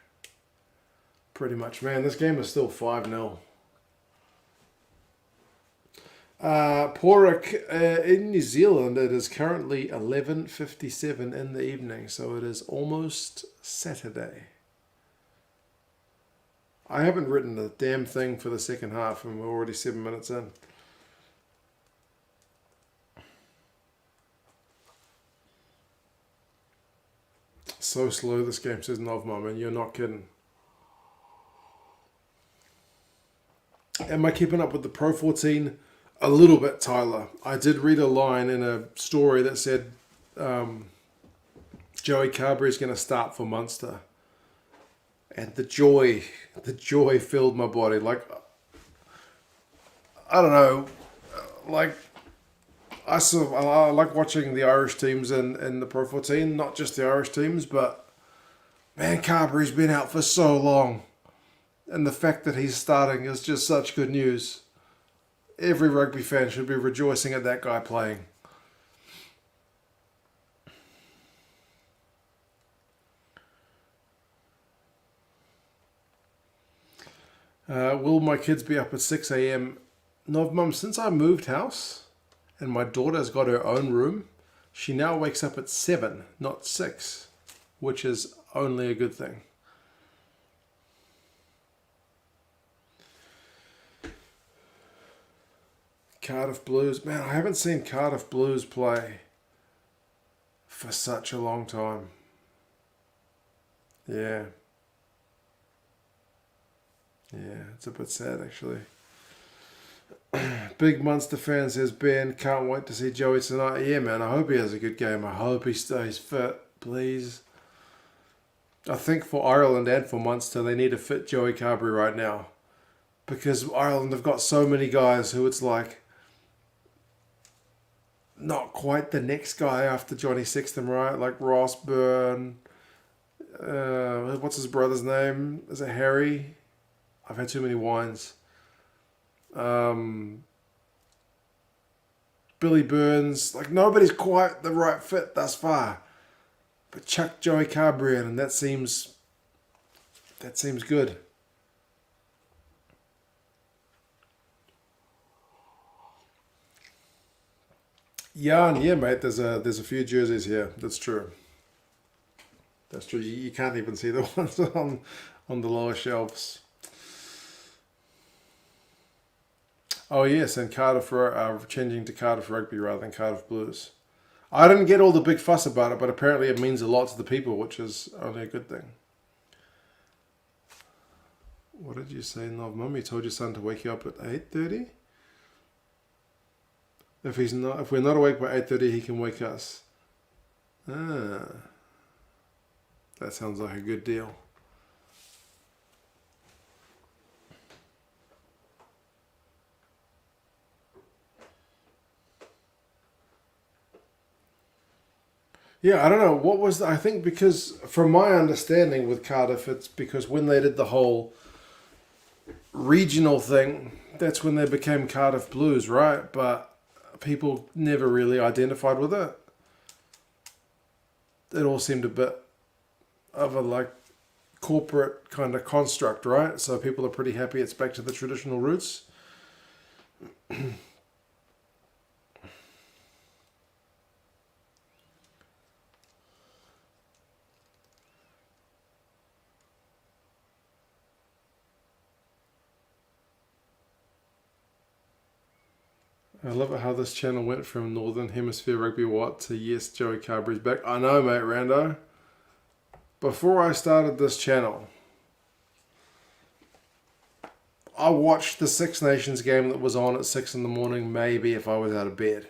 Pretty much. Man, this game is still 5-0. Porrick, in New Zealand, it is currently 11:57 in the evening, so it is almost Saturday. I haven't written a damn thing for the second half, and we're already 7 minutes in. So slow this game, says Novmom, and you're not kidding. Am I keeping up with the Pro 14? A little bit, Tyler. I did read a line in a story that said Joey Carbury is going to start for Munster. And the joy filled my body. Like, I don't know, like, I like watching the Irish teams in the Pro 14, not just the Irish teams, but man, Carbury's been out for so long. And the fact that he's starting is just such good news. Every rugby fan should be rejoicing at that guy playing. Will my kids be up at 6 a.m? No, Mum, since I moved house and my daughter's got her own room, she now wakes up at 7, not 6, which is only a good thing. Cardiff Blues. Man, I haven't seen Cardiff Blues play for such a long time. Yeah. Yeah, it's a bit sad actually. Big Munster fan, says Ben. Can't wait to see Joey tonight. Yeah, man, I hope he has a good game. I hope he stays fit, please. I think for Ireland and for Munster, they need a fit Joey Carbury right now. Because Ireland have got so many guys who it's like, not quite the next guy after Johnny Sexton, right? Like Ross Byrne. What's his brother's name? Is it Harry? I've had too many wines. Billy Burns. Like, nobody's quite the right fit thus far. But chuck Joey Carbury in, and that seems good. Yeah, and yeah, mate. There's a few jerseys here. That's true. That's true. You can't even see the ones on the lower shelves. Oh yes, and Cardiff changing to Cardiff Rugby rather than Cardiff Blues. I didn't get all the big fuss about it, but apparently it means a lot to the people, which is only a good thing. What did you say, Nov? Mum, you told your son to wake you up at 8:30? If we're not awake by 8:30, he can wake us. Ah, that sounds like a good deal. Yeah, I don't know. I think because, from my understanding with Cardiff, it's because when they did the whole regional thing, that's when they became Cardiff Blues, right? But people never really identified with it. It all seemed a bit of a like corporate kind of construct, right? So people are pretty happy it's back to the traditional roots. I love it how this channel went from Northern Hemisphere Rugby What to yes, Joey Carbury's back. I know, mate, Rando. Before I started this channel, I watched the Six Nations game that was on at 6 in the morning, maybe if I was out of bed.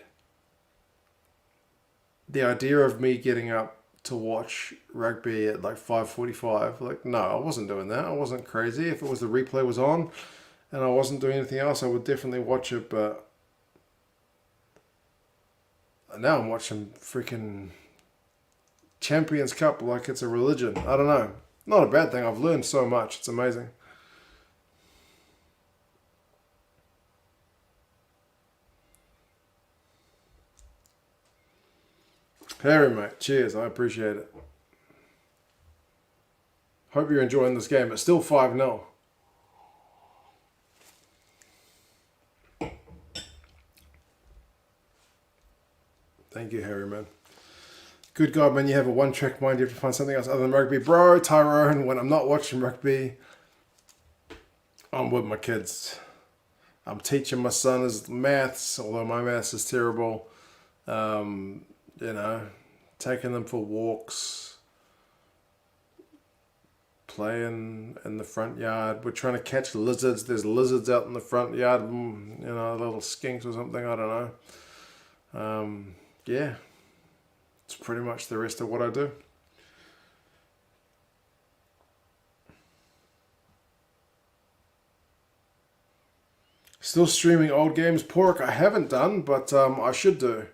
The idea of me getting up to watch rugby at like 5:45, like, no, I wasn't doing that. I wasn't crazy. If it was the replay was on and I wasn't doing anything else, I would definitely watch it, but now I'm watching freaking Champions Cup like it's a religion. I don't know. Not a bad thing. I've learned so much. It's amazing. Harry, mate. Cheers. I appreciate it. Hope you're enjoying this game. It's still 5-0. Thank you, Harry, man. Good God, man, you have a one-track mind. You have to find something else other than rugby. Bro, Tyrone, when I'm not watching rugby, I'm with my kids. I'm teaching my son his maths, although my maths is terrible. Taking them for walks, playing in the front yard. We're trying to catch lizards. There's lizards out in the front yard, little skinks or something, I don't know. Yeah, it's pretty much the rest of what I do. Still streaming old games. Pork I haven't done, but I should do.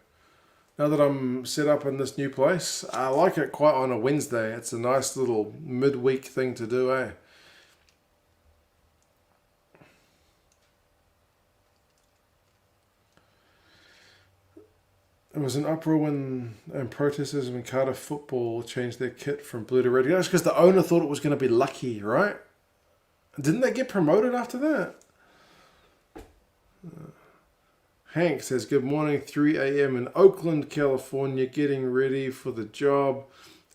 Now that I'm set up in this new place, I like it quite on a Wednesday. It's a nice little midweek thing to do, eh? There was an uproar and protesters when Cardiff Football changed their kit from blue to red. That's because the owner thought it was going to be Lucky, right? Didn't they get promoted after that? Hank says, good morning, 3 a.m. in Oakland, California, getting ready for the job.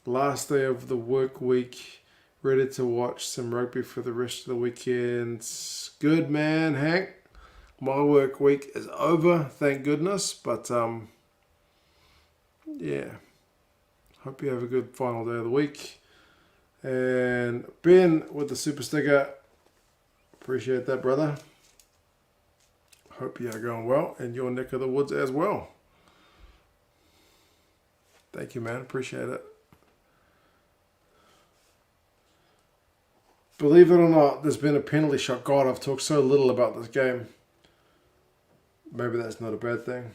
Last day of the work week, ready to watch some rugby for the rest of the weekend. Good man, Hank. My work week is over, thank goodness, but yeah. Hope you have a good final day of the week. And Ben with the super sticker. Appreciate that, brother. Hope you are going well in your neck of the woods as well. Thank you, man. Appreciate it. Believe it or not, there's been a penalty shot. God, I've talked so little about this game. Maybe that's not a bad thing.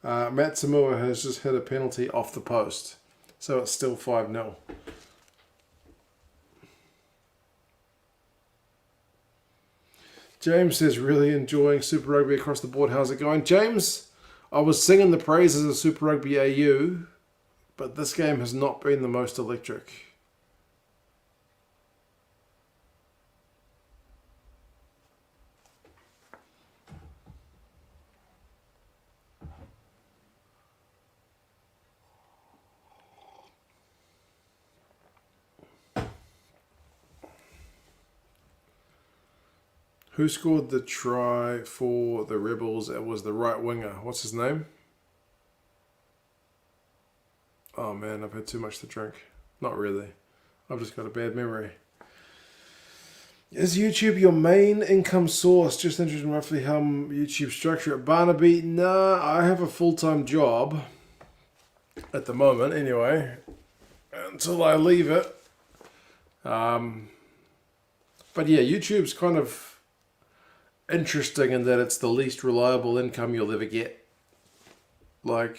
Matt Samoa has just hit a penalty off the post. So it's still 5-0. James says, really enjoying Super Rugby across the board. How's it going? James, I was singing the praises of Super Rugby AU, but this game has not been the most electric. Who scored the try for the Rebels? It was the right winger. What's his name? Oh man, I've had too much to drink. Not really. I've just got a bad memory. Is YouTube your main income source? Just interested in roughly how YouTube structure at Barnaby. Nah, I have a full-time job at the moment anyway, until I leave it. But yeah, YouTube's kind of interesting in that it's the least reliable income you'll ever get. Like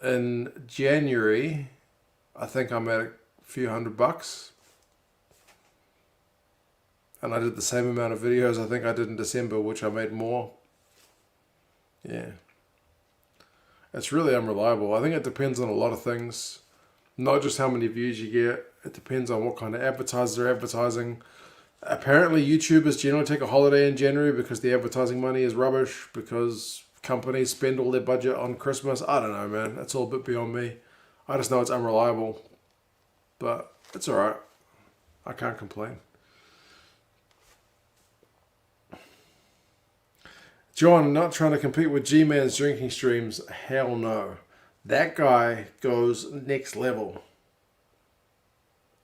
in January, I think I'm at a few $100, and I did the same amount of videos I think I did in December, which I made more. Yeah, it's really unreliable. I think it depends on a lot of things, not just how many views you get. It depends on what kind of advertisers are advertising. Apparently YouTubers generally take a holiday in January because the advertising money is rubbish, because companies spend all their budget on Christmas. I don't know, man. That's all a bit beyond me. I just know it's unreliable. But it's alright. I can't complain. John, not trying to compete with G-Man's drinking streams. Hell no. That guy goes next level.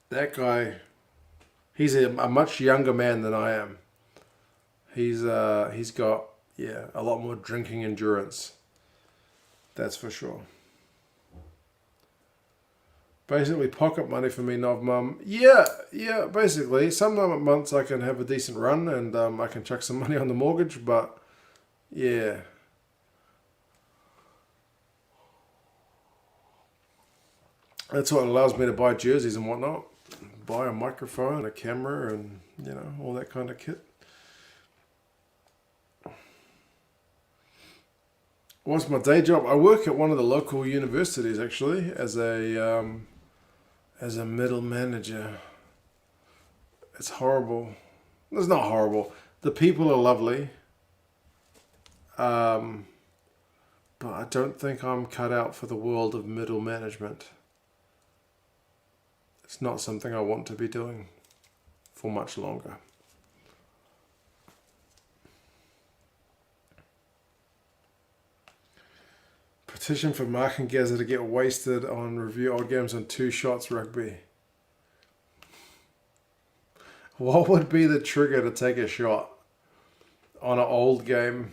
That guy... He's a much younger man than I am. He's got, yeah, a lot more drinking endurance. That's for sure. Basically, pocket money for me, Nov Mum. Yeah, basically. Some months I can have a decent run and I can chuck some money on the mortgage, but yeah. That's what allows me to buy jerseys and whatnot. Buy a microphone, a camera, and all that kind of kit. What's my day job? I work at one of the local universities actually as a middle manager. It's horrible. It's not horrible. The people are lovely, but I don't think I'm cut out for the world of middle management. It's not something I want to be doing for much longer. Petition for Mark and Gazza to get wasted on review old games on 2 shots rugby. What would be the trigger to take a shot on an old game?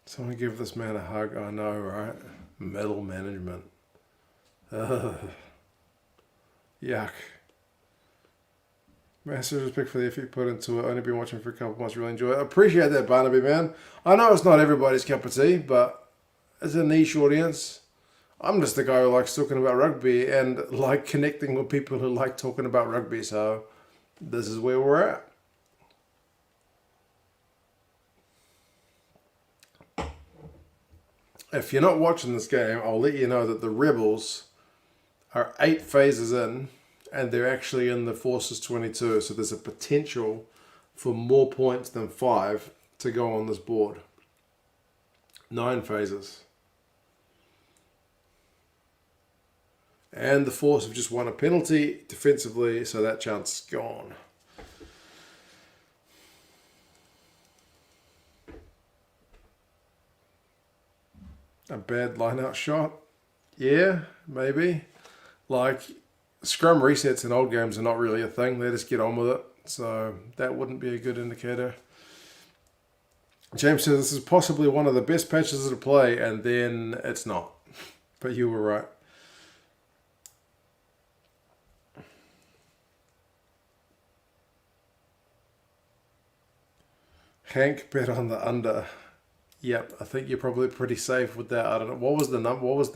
Someone give this man a hug. I know, right? Metal management. Ugh. Yuck. Massive respect for the effort you put into it. Only been watching for a couple months. Really enjoy it. I appreciate that, Barnaby, man. I know it's not everybody's cup of tea, but it's a niche audience. I'm just the guy who likes talking about rugby and like connecting with people who like talking about rugby. So this is where we're at. If you're not watching this game, I'll let you know that the Rebels are 8 phases in, and they're actually in the Forces 22. So there's a potential for more points than 5 to go on this board. 9 phases. And the Force have just won a penalty defensively, so that chance is gone. A bad line-out shot? Yeah, maybe. Like, scrum resets in old games are not really a thing. They just get on with it. So that wouldn't be a good indicator. James says this is possibly one of the best patches to play, and then it's not. But you were right. Hank bet on the under. Yep, I think you're probably pretty safe with that. I don't know. What was the number? What was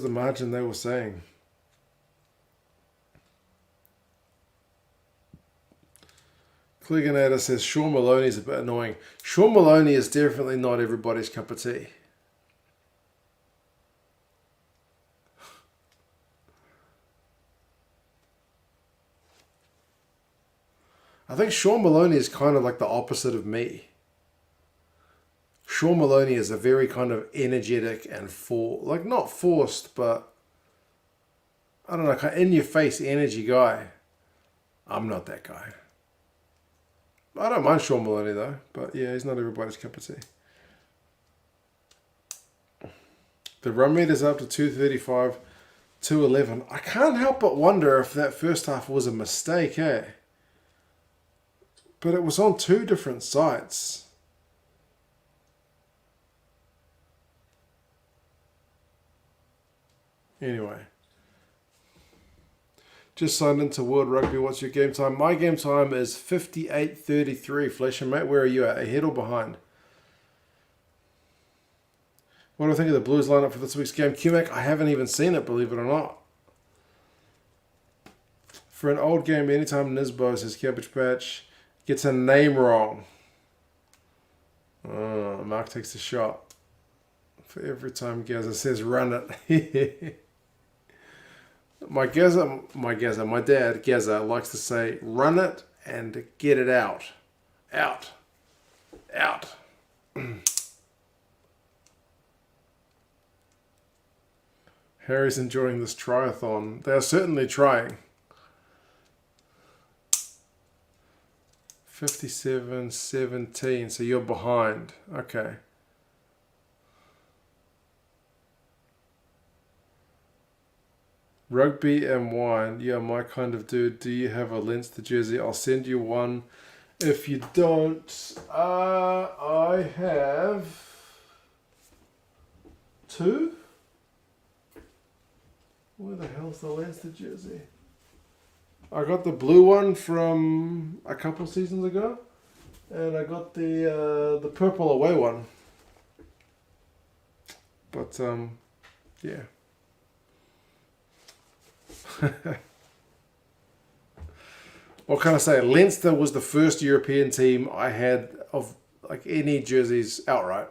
the margin they were saying? Cliganator says Sean Maloney's a bit annoying. Sean Maloney is definitely not everybody's cup of tea. I think Sean Maloney is kind of like the opposite of me. Sean Maloney is a very kind of energetic and not forced, but I don't know, kind of in your face energy guy. I'm not that guy. I don't mind Sean Maloney though, but yeah, he's not everybody's cup of tea. The run rate is up to 235, 211. I can't help but wonder if that first half was a mistake, eh? But it was on two different sites. Anyway. Just signed into World Rugby. What's your game time? My game time is 58:33. Flesh and mate, where are you at? Ahead or behind? What do I think of the Blues lineup for this week's game? QMac, I haven't even seen it, believe it or not. For an old game, anytime Nisbo says Cabbage Patch gets a name wrong. Oh, Mark takes a shot. For every time Gaza says run it. My dad, Gaza, likes to say, run it and get it out. Out. Out. Harry's enjoying this triathlon. They are certainly trying. 57-17, so you're behind. Okay. Rugby and wine. Yeah, my kind of dude. Do you have a Leinster jersey? I'll send you one. If you don't, I have two. Where the hell's the Leinster jersey? I got the blue one from a couple seasons ago, and I got the purple away one. But yeah. What can I say? Leinster was the first European team I had of like any jerseys outright.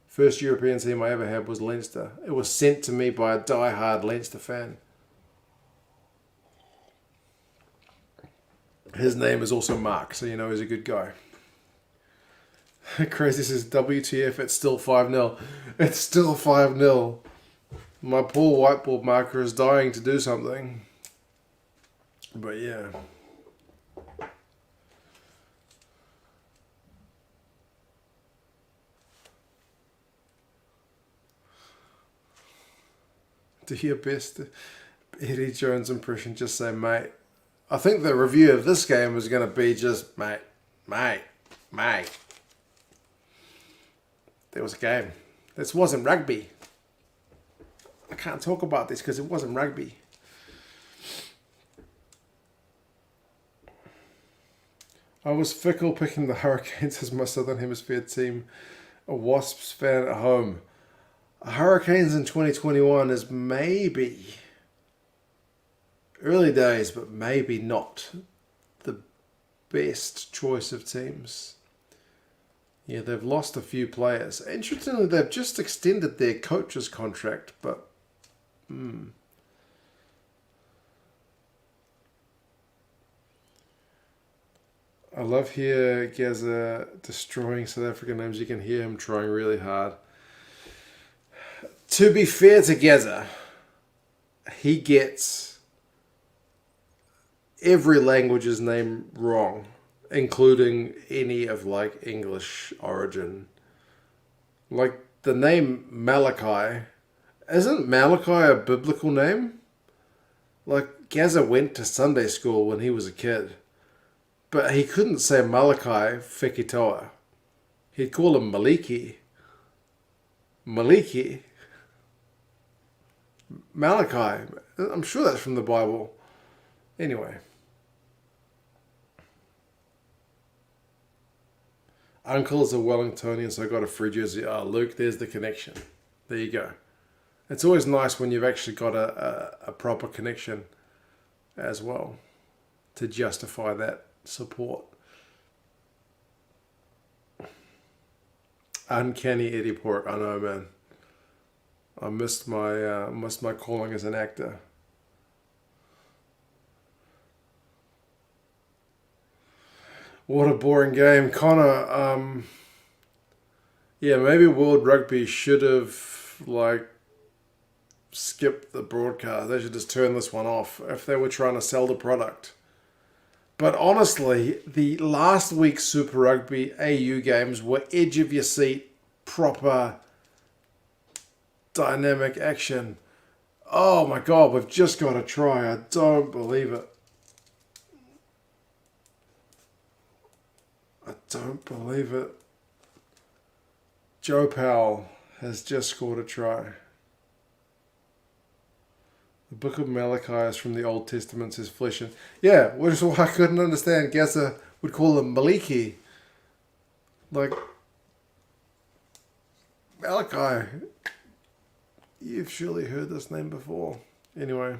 First European team I ever had was Leinster. It was sent to me by a die-hard Leinster fan. His name is also Mark, so you know he's a good guy. Crazy says, WTF, it's still 5-0. It's still 5-0. My poor whiteboard marker is dying to do something. But yeah. Do your best Eddie Jones impression, just say, mate. I think the review of this game is going to be just, mate. There was a game. This wasn't rugby. I can't talk about this because it wasn't rugby. I was fickle picking the Hurricanes as my Southern Hemisphere team. A Wasps fan at home. Hurricanes in 2021 is maybe early days, but maybe not the best choice of teams. Yeah, they've lost a few players. Interestingly, they've just extended their coach's contract, but I love here Gaza destroying South African names. You can hear him trying really hard. To be fair to Gaza, he gets every language's name wrong, including any of like English origin. Like the name Malachi, isn't Malachi a biblical name? Like Gaza went to Sunday school when he was a kid, but he couldn't say Malachi Fekitoa. He'd call him Maliki. Malachi. I'm sure that's from the Bible. Anyway. Uncle is a Wellingtonian, so I got a free jersey. Oh, Luke, there's the connection. There you go. It's always nice when you've actually got a proper connection as well to justify that support. Uncanny Eddie Pork. I know, man. I missed my calling as an actor. What a boring game, Connor. Yeah, maybe World Rugby should have skipped the broadcast. They should just turn this one off if they were trying to sell the product. But honestly, the last week's Super Rugby AU games were edge of your seat, proper dynamic action. Oh my God, we've just got to try. I don't believe it. I don't believe it. Joe Powell has just scored a try. The book of Malachi is from the Old Testament, says flesh and... Yeah, which is why I couldn't understand. Gaza would call him Maliki. Like, Malachi. You've surely heard this name before. Anyway,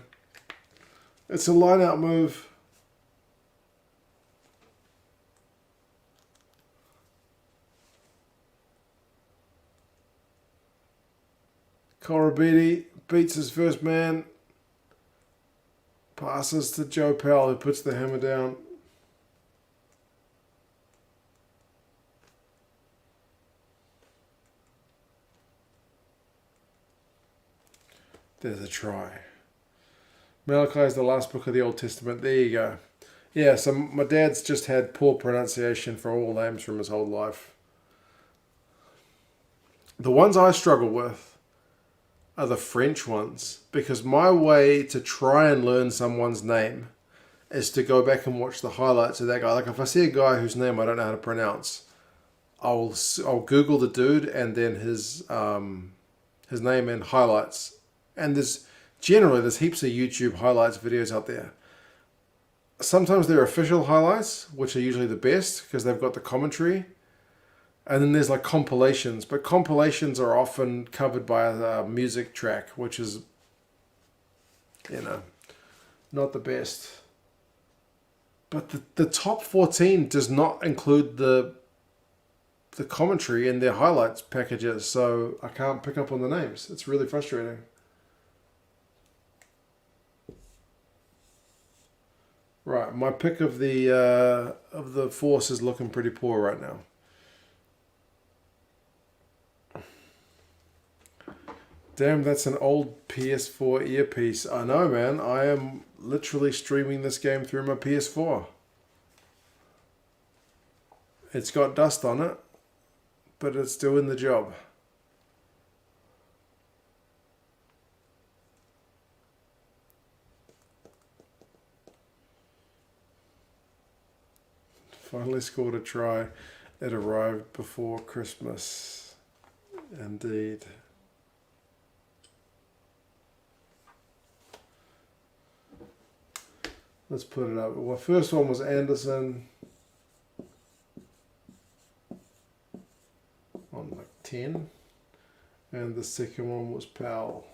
it's a line-out move. Carbury beats his first man. Passes to Joe Powell, who puts the hammer down. There's a try. Malachi is the last book of the Old Testament. There you go. Yeah, so my dad's just had poor pronunciation for all names from his whole life. The ones I struggle with are the French ones, because my way to try and learn someone's name is to go back and watch the highlights of that guy. Like if I see a guy whose name I don't know how to pronounce, I'll Google the dude and then his name and highlights. And there's heaps of YouTube highlights videos out there. Sometimes they're official highlights, which are usually the best because they've got the commentary. And then there's like compilations, but compilations are often covered by a music track, which is, not the best. But the top 14 does not include the commentary in their highlights packages, so I can't pick up on the names. It's really frustrating. Right, my pick of the force is looking pretty poor right now. Damn, that's an old PS4 earpiece. I know, man. I am literally streaming this game through my PS4. It's got dust on it, but it's doing the job. Finally scored a try. It arrived before Christmas. Indeed. Let's put it up. Well, first one was Anderson on like 10. And the second one was Powell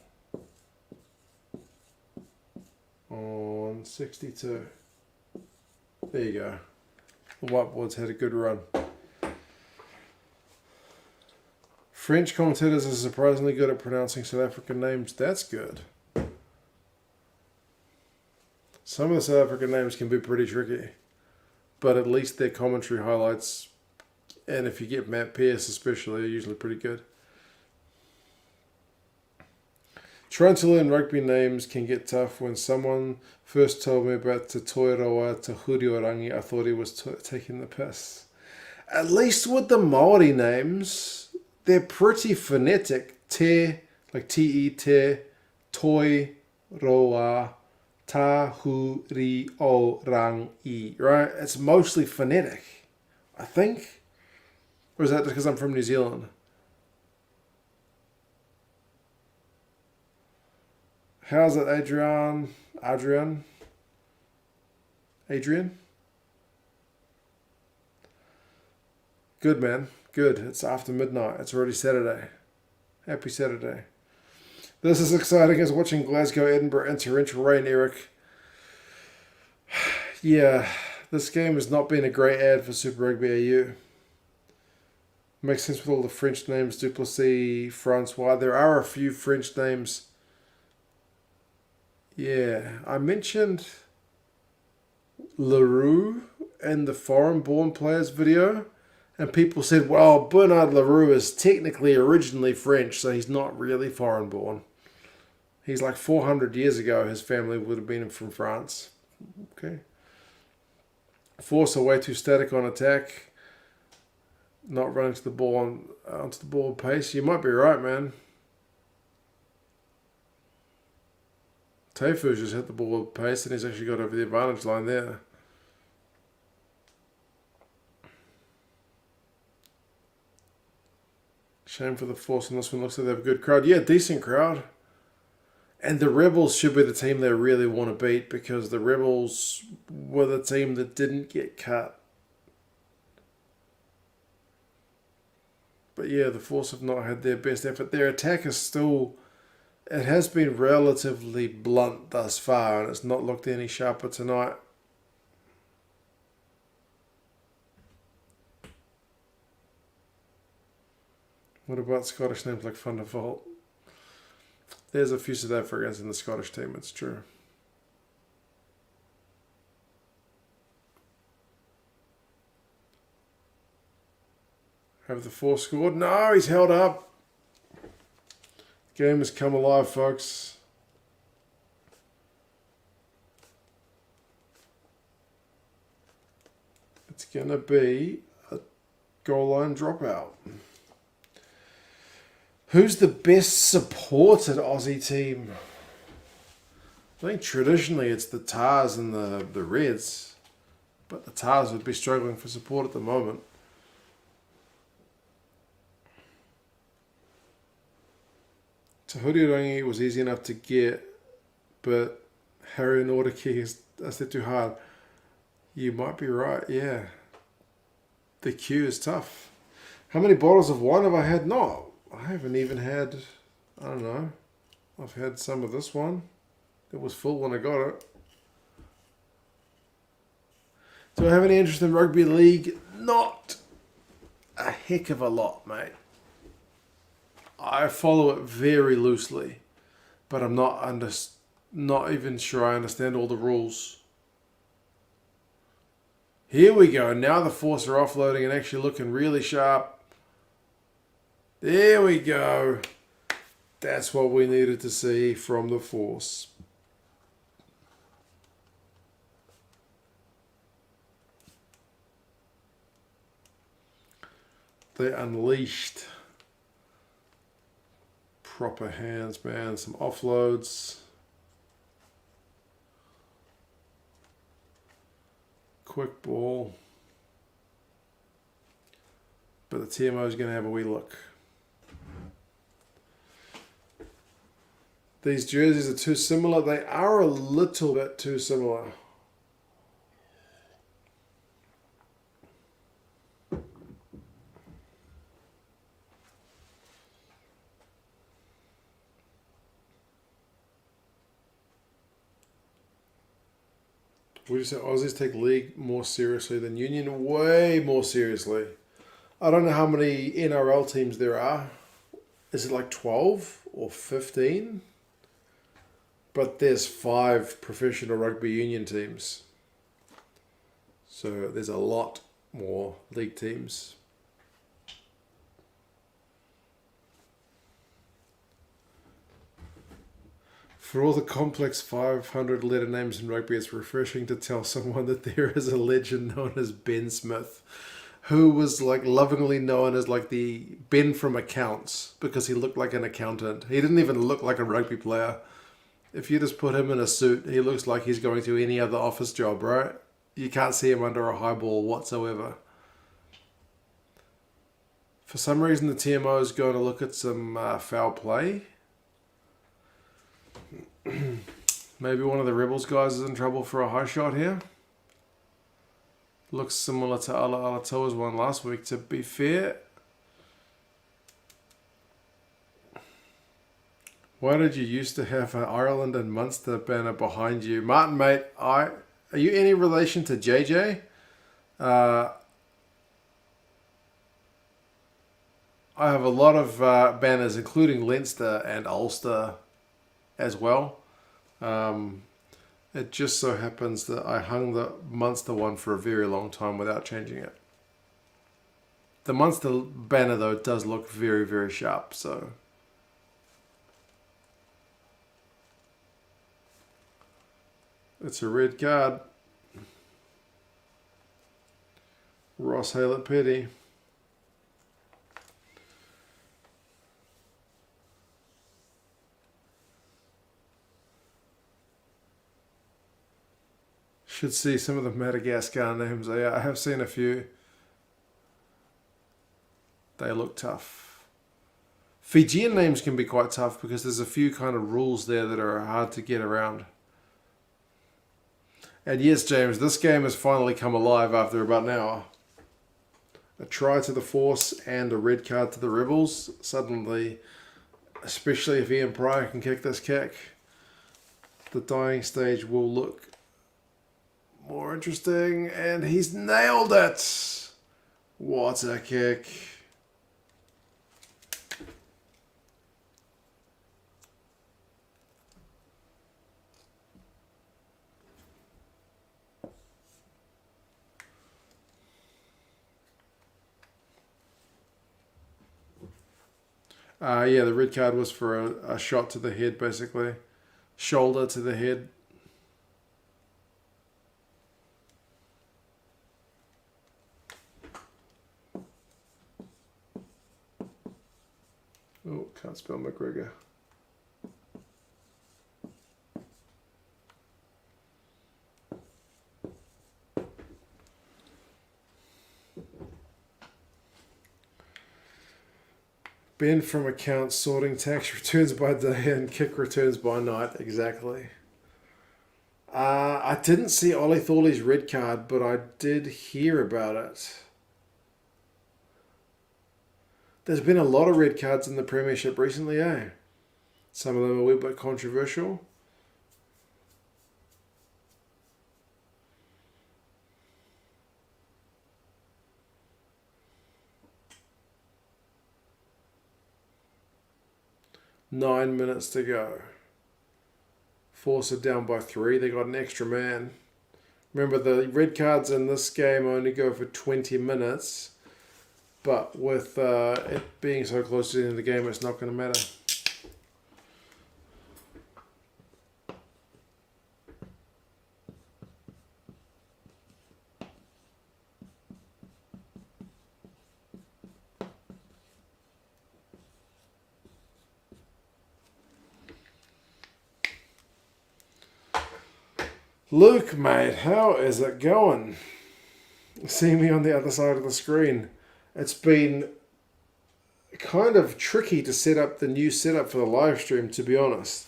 on 62. There you go. The whiteboards had a good run. French commentators are surprisingly good at pronouncing South African names. That's good. Some of the South African names can be pretty tricky, but at least their commentary highlights, and if you get Matt Pearce especially, are usually pretty good. Trying to learn rugby names can get tough. When someone first told me about Te Toiroa Te Huriorangi, I thought he was taking the piss. At least with the Māori names, they're pretty phonetic. Te, like T-E, te, toi, roa, ta, hu, ri, o, rang, i, right? It's mostly phonetic, I think. Or is that just because I'm from New Zealand? How's it, Adrian? Good, man. Good. It's after midnight. It's already Saturday. Happy Saturday. This is exciting as watching Glasgow, Edinburgh in torrential rain, Eric. Yeah, this game has not been a great ad for Super Rugby AU. Makes sense with all the French names, Duplessis, Francois. There are a few French names. Yeah, I mentioned Leroux in the foreign-born players video, and people said, well, Bernard Leroux is technically originally French, so he's not really foreign-born. He's like 400 years ago, his family would have been from France. Okay. Force are way too static on attack. Not running to the ball onto the ball pace. You might be right, man. Teifu's just hit the ball with pace and he's actually got over the advantage line there. Shame for the Force on this one. Looks like they have a good crowd. Yeah, decent crowd. And the Rebels should be the team they really want to beat because the Rebels were the team that didn't get cut. But yeah, the Force have not had their best effort. Their attack is still... It has been relatively blunt thus far, and it's not looked any sharper tonight. What about Scottish names like Van der Vault? There's a few South Africans in the Scottish team, it's true. Have the Force scored? No, he's held up. Game has come alive, folks. It's going to be a goal line dropout. Who's the best supported Aussie team? I think traditionally it's the Tars and the Reds. But the Tars would be struggling for support at the moment. Tahuri Rangi was easy enough to get, but Harry Nordiki is a step too hard. You might be right, yeah. The queue is tough. How many bottles of wine have I had? No, I haven't even had, I don't know. I've had some of this one. It was full when I got it. Do I have any interest in rugby league? Not a heck of a lot, mate. I follow it very loosely, but I'm not even sure I understand all the rules. Here we go. Now the Force are offloading and actually looking really sharp. There we go. That's what we needed to see from the Force. They unleashed. Proper hands, man. Some offloads. Quick ball. But the TMO is going to have a wee look. These jerseys are too similar. They are a little bit too similar. Would you say Aussies take league more seriously than Union? Way more seriously. I don't know how many NRL teams there are. Is it like 12 or 15? But there's 5 professional rugby union teams. So there's a lot more league teams. For all the complex 500-letter names in rugby, it's refreshing to tell someone that there is a legend known as Ben Smith, who was like lovingly known as like the Ben from accounts because he looked like an accountant. He didn't even look like a rugby player. If you just put him in a suit, he looks like he's going to any other office job, right? You can't see him under a high ball whatsoever. For some reason, the TMO is going to look at some foul play. Maybe one of the Rebels guys is in trouble for a high shot here. Looks similar to Ala Alatoa's one last week, to be fair. Why did you used to have an Ireland and Munster banner behind you? Martin, mate, are you any relation to JJ? I have a lot of banners, including Leinster and Ulster as well. It just so happens that I hung the Munster one for a very long time without changing it. The Munster banner, though, does look very, very sharp, so... It's a red card. Ross Haylett-Petty. Should see some of the Madagascar names. I have seen a few. They look tough. Fijian names can be quite tough because there's a few kind of rules there that are hard to get around. And yes, James, this game has finally come alive after about an hour. A try to the Force and a red card to the Rebels. Suddenly, especially if Ian Pryor can kick this kick, the dying stage will look more interesting. And he's nailed it! What a kick. Yeah, the red card was for a shot to the head, basically. Shoulder to the head. Oh, can't spell McGregor. Ben from accounts sorting tax returns by day and kick returns by night. Exactly. I didn't see Ollie Thorley's red card, but I did hear about it. There's been a lot of red cards in the Premiership recently, eh? Some of them are a wee bit controversial. Nine minutes to go. Force are down by 3. They got an extra man. Remember, the red cards in this game only go for 20 minutes. But with it being so close to the end of the game, it's not going to matter. Luke, mate, how is it going? See me on the other side of the screen. It's been kind of tricky to set up the new setup for the live stream, to be honest.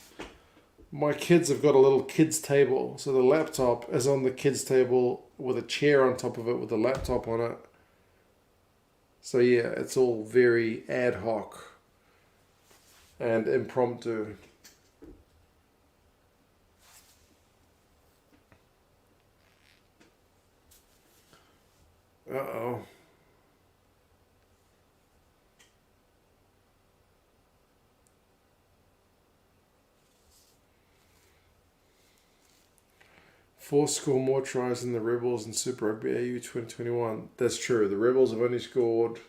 My kids have got a little kids table, so the laptop is on the kids table with a chair on top of it with a laptop on it. So yeah, it's all very ad hoc and impromptu. Uh-oh. Force score more tries than the Rebels in Super Rugby AU 2021. That's true. The Rebels have only scored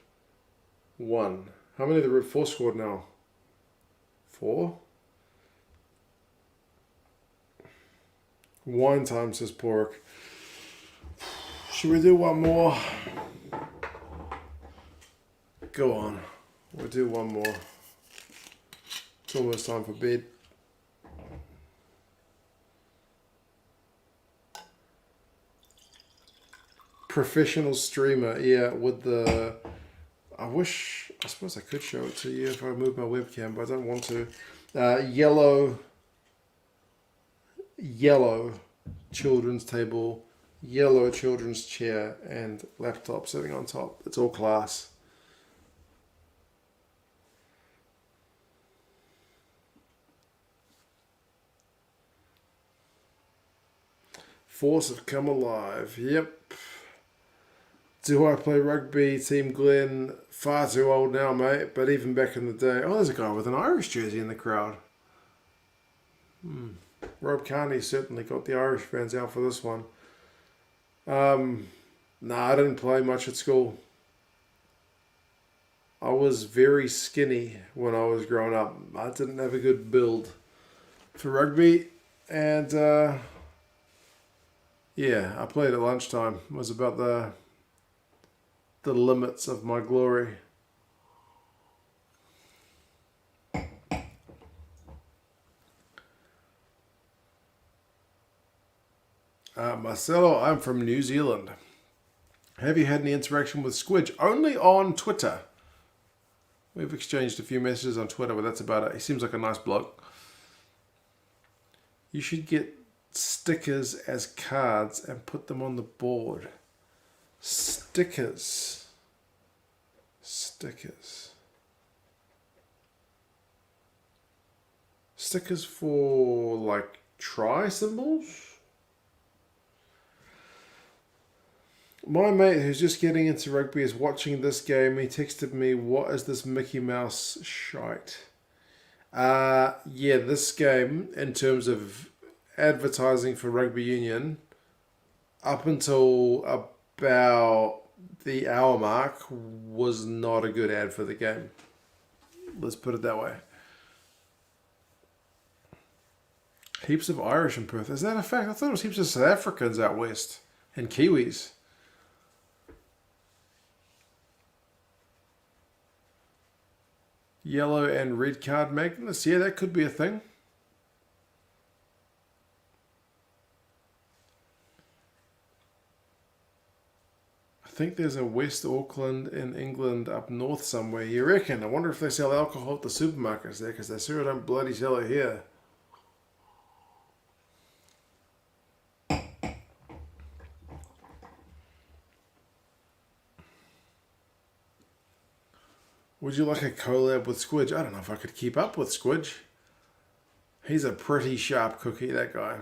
1. How many have the Force scored now? 4? Wine time, says Pork. Should we do one more? Go on. We'll do one more. It's almost time for bed. Professional streamer, yeah, with the... I suppose I could show it to you if I move my webcam, but I don't want to. Yellow children's table, yellow children's chair and laptop sitting on top. It's all class. Force have come alive. Yep. Do I play rugby? Team Glen. Far too old now, mate. But even back in the day. Oh, there's a guy with an Irish jersey in the crowd. Rob Carney certainly got the Irish fans out for this one. Nah, I didn't play much at school. I was very skinny when I was growing up. I didn't have a good build for rugby. And, yeah, I played at lunchtime. It was about the limits of my glory. Marcelo, I'm from New Zealand. Have you had any interaction with Squidge? Only on Twitter. We've exchanged a few messages on Twitter, but that's about it. He seems like a nice bloke. You should get stickers as cards and put them on the board. Stickers. Stickers for, like, try symbols? My mate who's just getting into rugby is watching this game. He texted me, what is this Mickey Mouse shite? Yeah, this game, in terms of advertising for rugby union, up until about the hour mark, was not a good ad for the game. Let's put it that way. Heaps of Irish in Perth. Is that a fact? I thought it was heaps of South Africans out west. And Kiwis. Yellow and red card magnets. Yeah, that could be a thing. I think there's a West Auckland in England up north somewhere. You reckon? I wonder if they sell alcohol at the supermarkets there, because they sure don't bloody sell it here. Would you like a collab with Squidge? I don't know if I could keep up with Squidge. He's a pretty sharp cookie, that guy.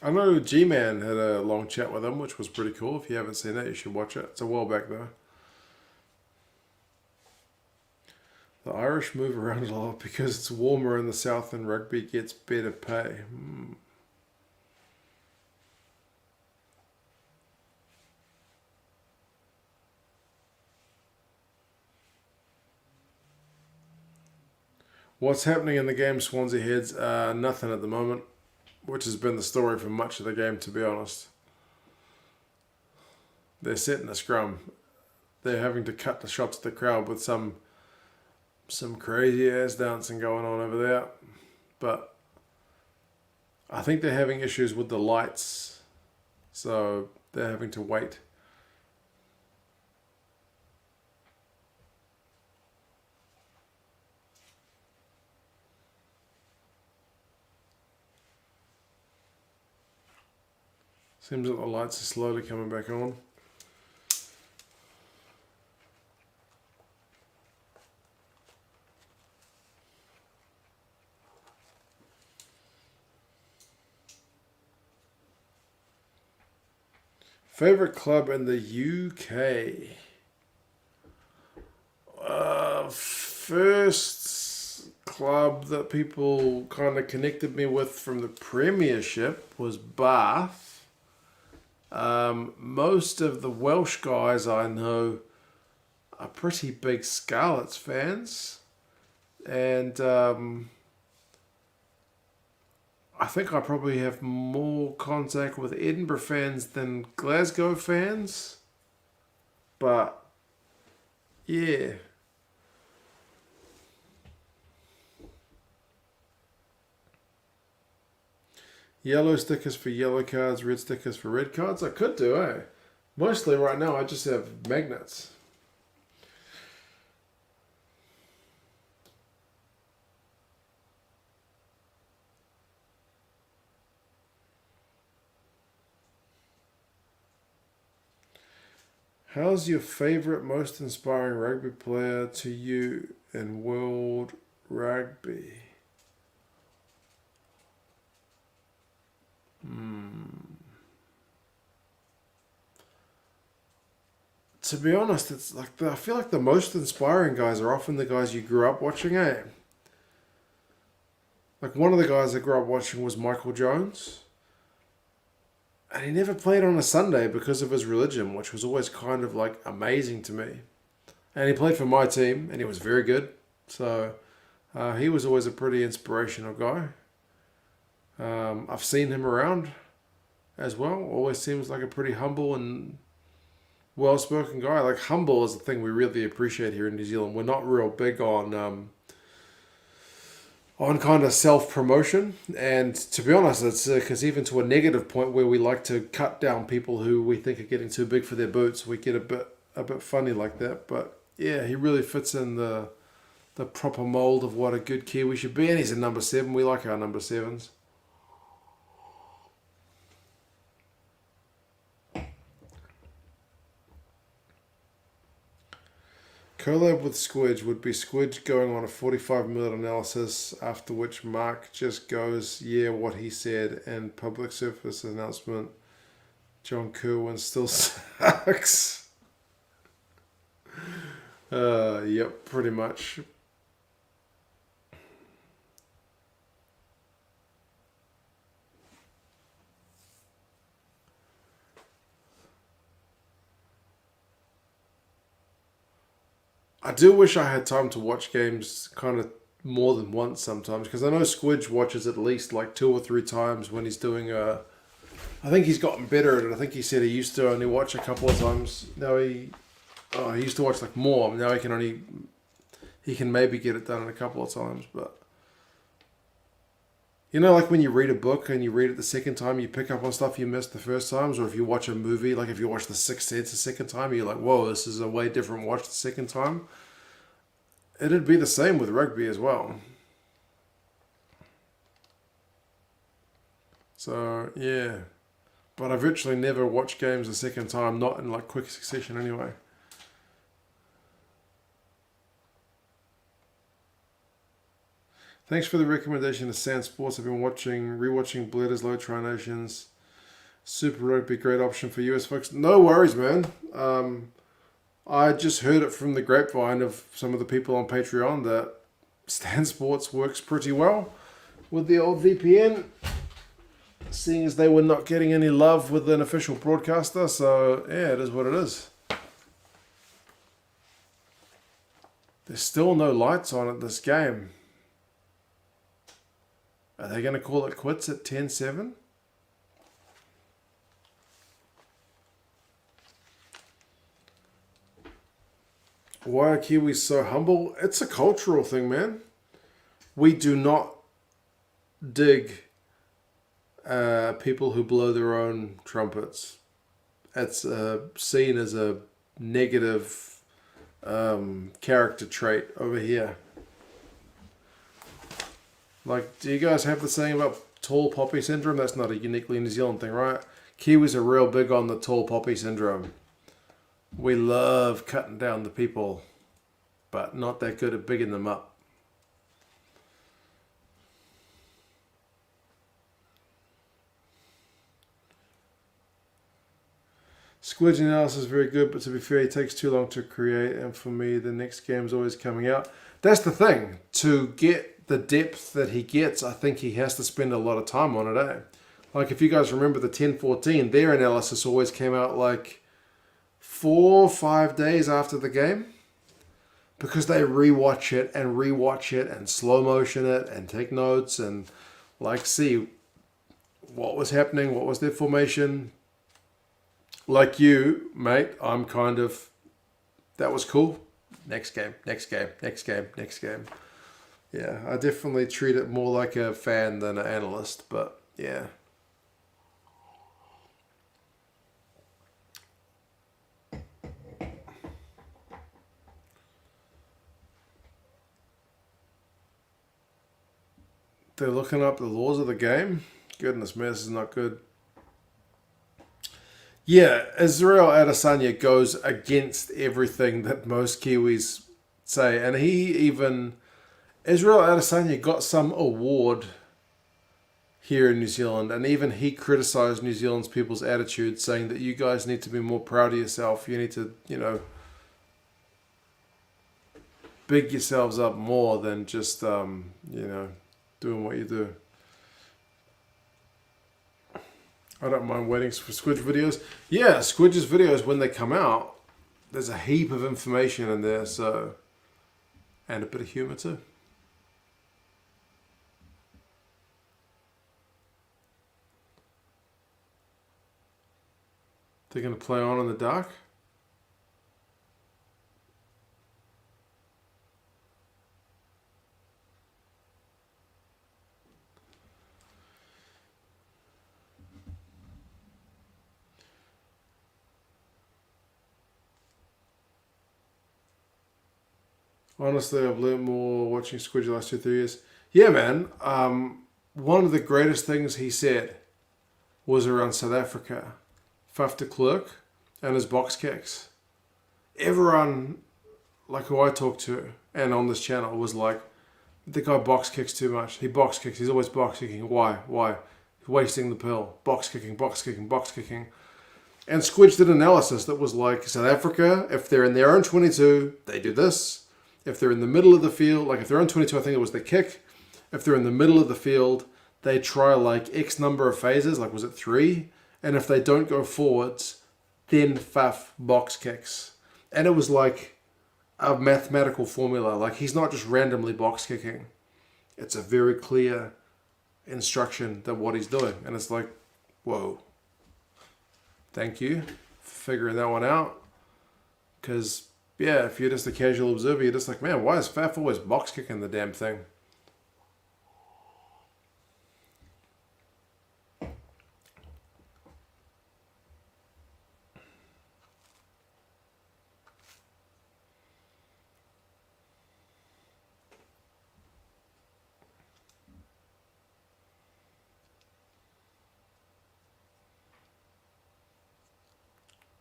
I know G-Man had a long chat with him, which was pretty cool. If you haven't seen it, you should watch it. It's a while back, though. The Irish move around a lot because it's warmer in the south and rugby gets better pay. What's happening in the game, Swansea Heads? Nothing at the moment, which has been the story for much of the game, to be honest. They're setting a scrum. They're having to cut the shots at the crowd with some crazy ass dancing going on over there. But I think they're having issues with the lights, so they're having to wait. Seems like the lights are slowly coming back on. Favorite club in the UK? First club that people kind of connected me with from the Premiership was Bath. Most of the Welsh guys I know are pretty big Scarlets fans. And I think I probably have more contact with Edinburgh fans than Glasgow fans. But, yeah. Yellow stickers for yellow cards, red stickers for red cards. I could do, eh? Mostly right now I just have magnets. How's your favourite, most inspiring rugby player to you in world rugby? To be honest, it's like I feel like the most inspiring guys are often the guys you grew up watching, eh? Like one of the guys I grew up watching was Michael Jones. And he never played on a Sunday because of his religion, which was always kind of like amazing to me. And he played for my team, and he was very good. So he was always a pretty inspirational guy. I've seen him around as well. Always seems like a pretty humble and well-spoken guy. Like humble is the thing we really appreciate here in New Zealand. We're not real big on kind of self-promotion, and to be honest, it's because even to a negative point where we like to cut down people who we think are getting too big for their boots, we get a bit funny like that. But yeah, he really fits in the proper mold of what a good Kiwi should be, and he's a number 7. We like our number 7s. Collab with Squidge would be Squidge going on a 45-minute analysis, after which Mark just goes, yeah, what he said, and public service announcement, John Kerwin still sucks. Yep, pretty much. I do wish I had time to watch games kind of more than once sometimes, because I know Squidge watches at least like 2 or 3 times when he's doing I think he's gotten better at it. I think he said he used to only watch a couple of times. Now he used to watch like more. Now he can maybe get it done in a couple of times. But you know, like when you read a book and you read it the second time, you pick up on stuff you missed the first times. Or if you watch a movie, like if you watch The Sixth Sense the second time, you're like, whoa, this is a way different watch the second time. It'd be the same with rugby as well. So yeah, but I virtually never watch games a second time, not in like quick succession anyway. Thanks for the recommendation of Sand Sports. I've been rewatching Bledder's Low Tri Nations. Super Rugby, great option for US folks. No worries, man. I just heard it from the grapevine of some of the people on Patreon that Stan Sports works pretty well with the old VPN, seeing as they were not getting any love with an official broadcaster. So yeah, it is what it is. There's still no lights on at this game. Are they going to call it quits at 10-7? Why are Kiwis so humble? It's a cultural thing, man. We do not dig people who blow their own trumpets. It's seen as a negative character trait over here. Like, do you guys have the saying about tall poppy syndrome? That's not a uniquely New Zealand thing, right? Kiwis are real big on the tall poppy syndrome. We love cutting down the people, but not that good at bigging them up. Squidge analysis is very good, but to be fair, it takes too long to create, and for me, the next game's always coming out. That's the thing. To get the depth that he gets, I think he has to spend a lot of time on it, eh? Like, if you guys remember the 10-14, their analysis always came out like 4 or 5 days after the game, because they rewatch it and slow motion it and take notes and like see what was happening, what was their formation. Like you, mate, I'm kind of, that was cool. Next game. Yeah, I definitely treat it more like a fan than an analyst, but yeah. They're looking up the laws of the game. Goodness me, this is not good. Yeah, Israel Adesanya goes against everything that most Kiwis say. And Israel Adesanya got some award here in New Zealand, and even he criticised New Zealand's people's attitude, saying that you guys need to be more proud of yourself. You need to, big yourselves up more than just, doing what you do. I don't mind waiting for Squidge videos. Yeah, Squidge's videos, when they come out, there's a heap of information in there, and a bit of humour too. They're going to play on in the dark? Honestly, I've learned more watching Squidge the last 2-3 years. Yeah, man. One of the greatest things he said was around South Africa. Faf de Klerk and his box kicks. Everyone, like who I talked to and on this channel, was like, the guy box kicks too much. He box kicks. He's always box kicking. Why? He's wasting the pill. Box kicking, box kicking, box kicking. And Squidge did analysis that was like, South Africa, if they're in their own 22, they do this. If they're in the middle of the field, like if they're on 22, I think it was the kick. If they're in the middle of the field, they try like X number of phases, like was it 3? And if they don't go forwards, then Faf box kicks. And it was like a mathematical formula. Like he's not just randomly box kicking. It's a very clear instruction that what he's doing. And it's like, whoa. Thank you for figuring that one out. Because, yeah, if you're just a casual observer, you're just like, man, why is Faf always box kicking the damn thing?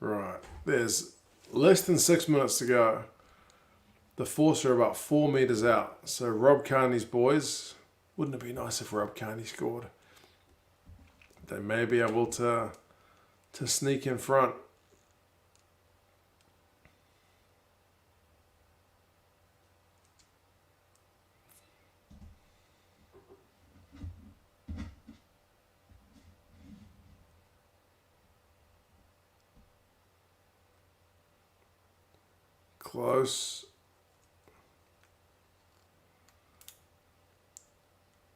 Right, there's less than 6 minutes to go. The Force are about 4 meters out. So Rob Kearney's boys, wouldn't it be nice if Rob Kearney scored? They may be able to sneak in front. Close.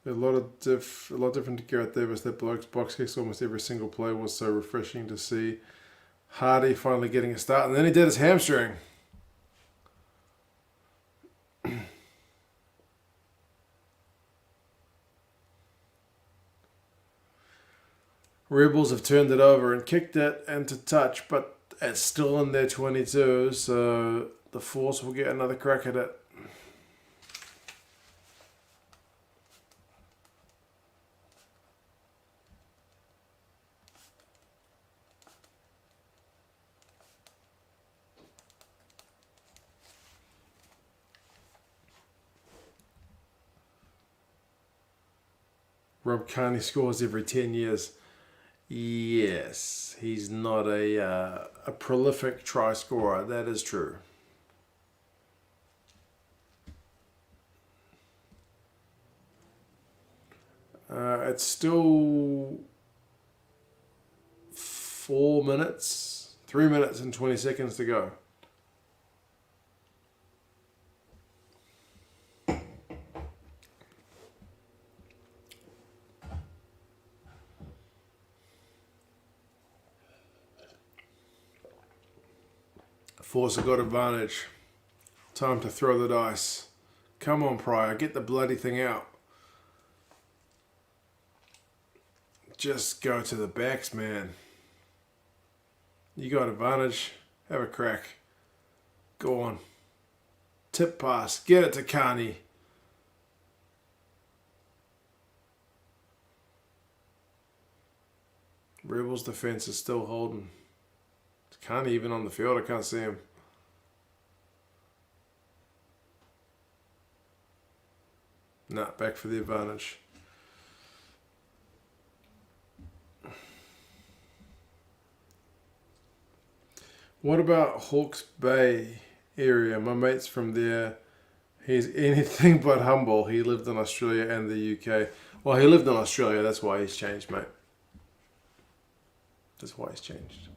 A lot different to Gareth Davis. That bloke's box kicks almost every single play was so refreshing to see. Hardy finally getting a start, and then he did his hamstring. Rebels have turned it over and kicked it into touch, but it's still in their 22, so the Force will get another crack at it. Rob Kearney scores every 10 years. Yes, he's not a prolific try scorer. That is true. It's still 3 minutes and 20 seconds to go. Force have got advantage. Time to throw the dice. Come on, Pryor, get the bloody thing out. Just go to the backs, man. You got advantage. Have a crack. Go on. Tip pass. Get it to Kearney. Rebels defense is still holding. Can't even on the field. I can't see him. Nah, back for the advantage. What about Hawke's Bay area? My mate's from there. He's anything but humble. He lived in Australia and the UK. Well, he lived in Australia. That's why he's changed, mate. That's why he's changed.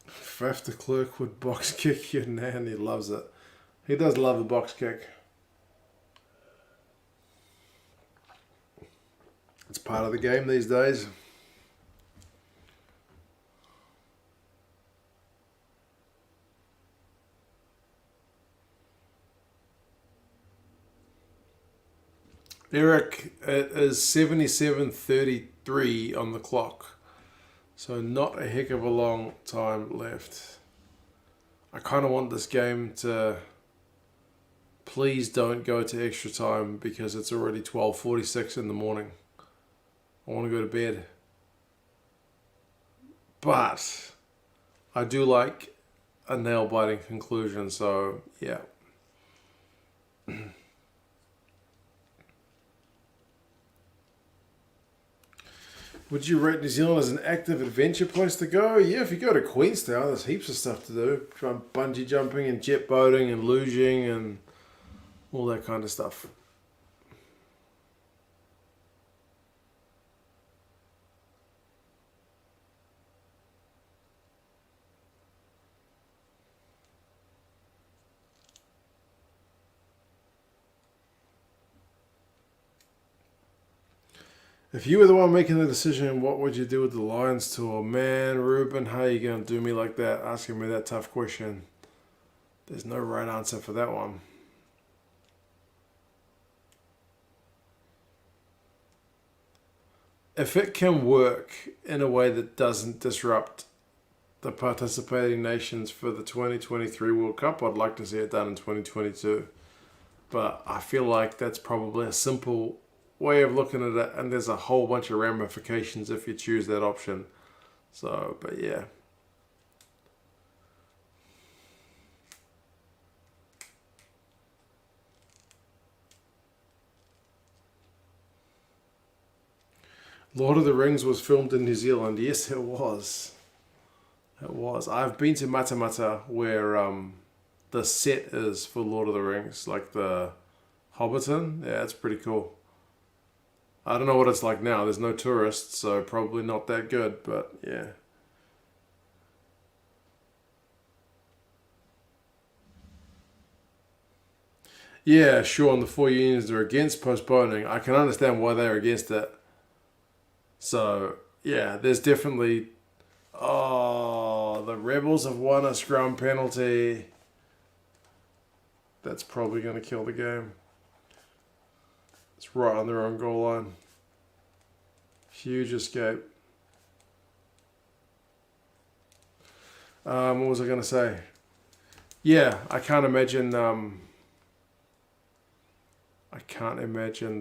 Faf de Klerk would box kick your nan. He loves it. He does love the box kick. It's part of the game these days. Eric, it is 77:33 on the clock. So not a heck of a long time left. I kind of want this game to please don't go to extra time because it's already 12:46 in the morning. I want to go to bed. But I do like a nail-biting conclusion, so yeah. Would you rate New Zealand as an active adventure place to go? Yeah, if you go to Queenstown, there's heaps of stuff to do. Bungee jumping and jet boating and luging and all that kind of stuff. If you were the one making the decision, what would you do with the Lions tour? Man, Ruben, how are you going to do me like that? Asking me that tough question. There's no right answer for that one. If it can work in a way that doesn't disrupt the participating nations for the 2023 World Cup, I'd like to see it done in 2022. But I feel like that's probably a simple way of looking at it, and there's a whole bunch of ramifications if you choose that option. So, but yeah. Lord of the Rings was filmed in New Zealand. Yes, it was. It was. I've been to Matamata where the set is for Lord of the Rings, like the Hobbiton. Yeah, it's pretty cool. I don't know what it's like now. There's no tourists, so probably not that good, but yeah. Yeah, sure, and the four unions are against postponing. I can understand why they're against it. So, yeah, there's definitely... Oh, the Rebels have won a scrum penalty. That's probably going to kill the game. It's right on their own goal line. Huge escape. What was I going to say? Yeah, I can't imagine the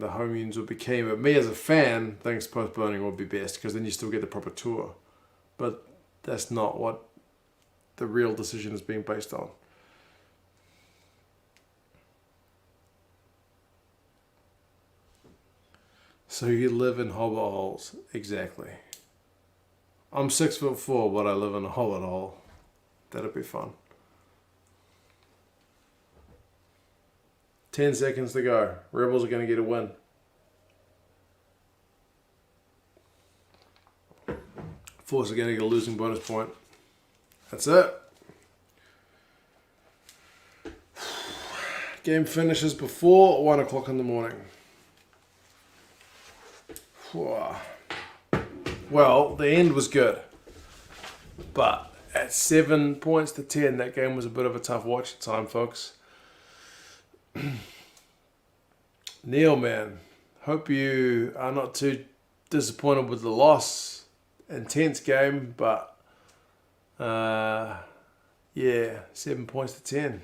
home unions would be keen. But me as a fan thinks postponing would be best because then you still get the proper tour. But that's not what the real decision is being based on. So you live in hobbit holes. Exactly. I'm 6'4", but I live in a hobbit hole. That'd be fun. 10 seconds to go. Rebels are going to get a win. Force are going to get a losing bonus point. That's it. Game finishes before 1 o'clock in the morning. Well, the end was good. But at 7 points to 10, that game was a bit of a tough watch at time, folks. Neil, man, hope you are not too disappointed with the loss. Intense game, but yeah, 7 points to 10.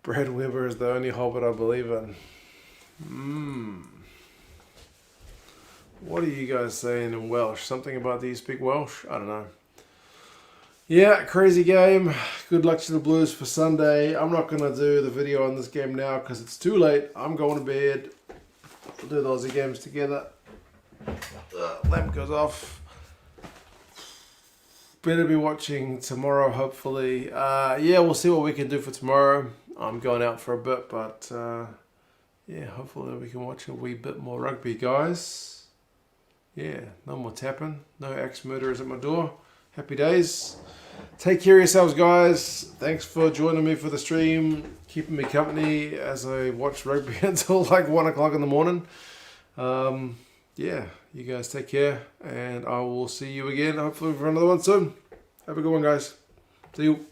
Brad Weber is the only Hobbit I believe in. What are you guys saying in Welsh? Something about do you speak Welsh? I don't know. Yeah, crazy game. Good luck to the Blues for Sunday. I'm not going to do the video on this game now because it's too late. I'm going to bed. We'll do the Aussie games together. Lamp goes off. Better be watching tomorrow, hopefully. Yeah, we'll see what we can do for tomorrow. I'm going out for a bit, but yeah, hopefully we can watch a wee bit more rugby, guys. Yeah, no more tapping. No axe murderers at my door. Happy days. Take care of yourselves, guys. Thanks for joining me for the stream, keeping me company as I watch rugby until like 1 o'clock in the morning. Yeah, you guys take care, and I will see you again hopefully for another one soon. Have a good one, guys. See you.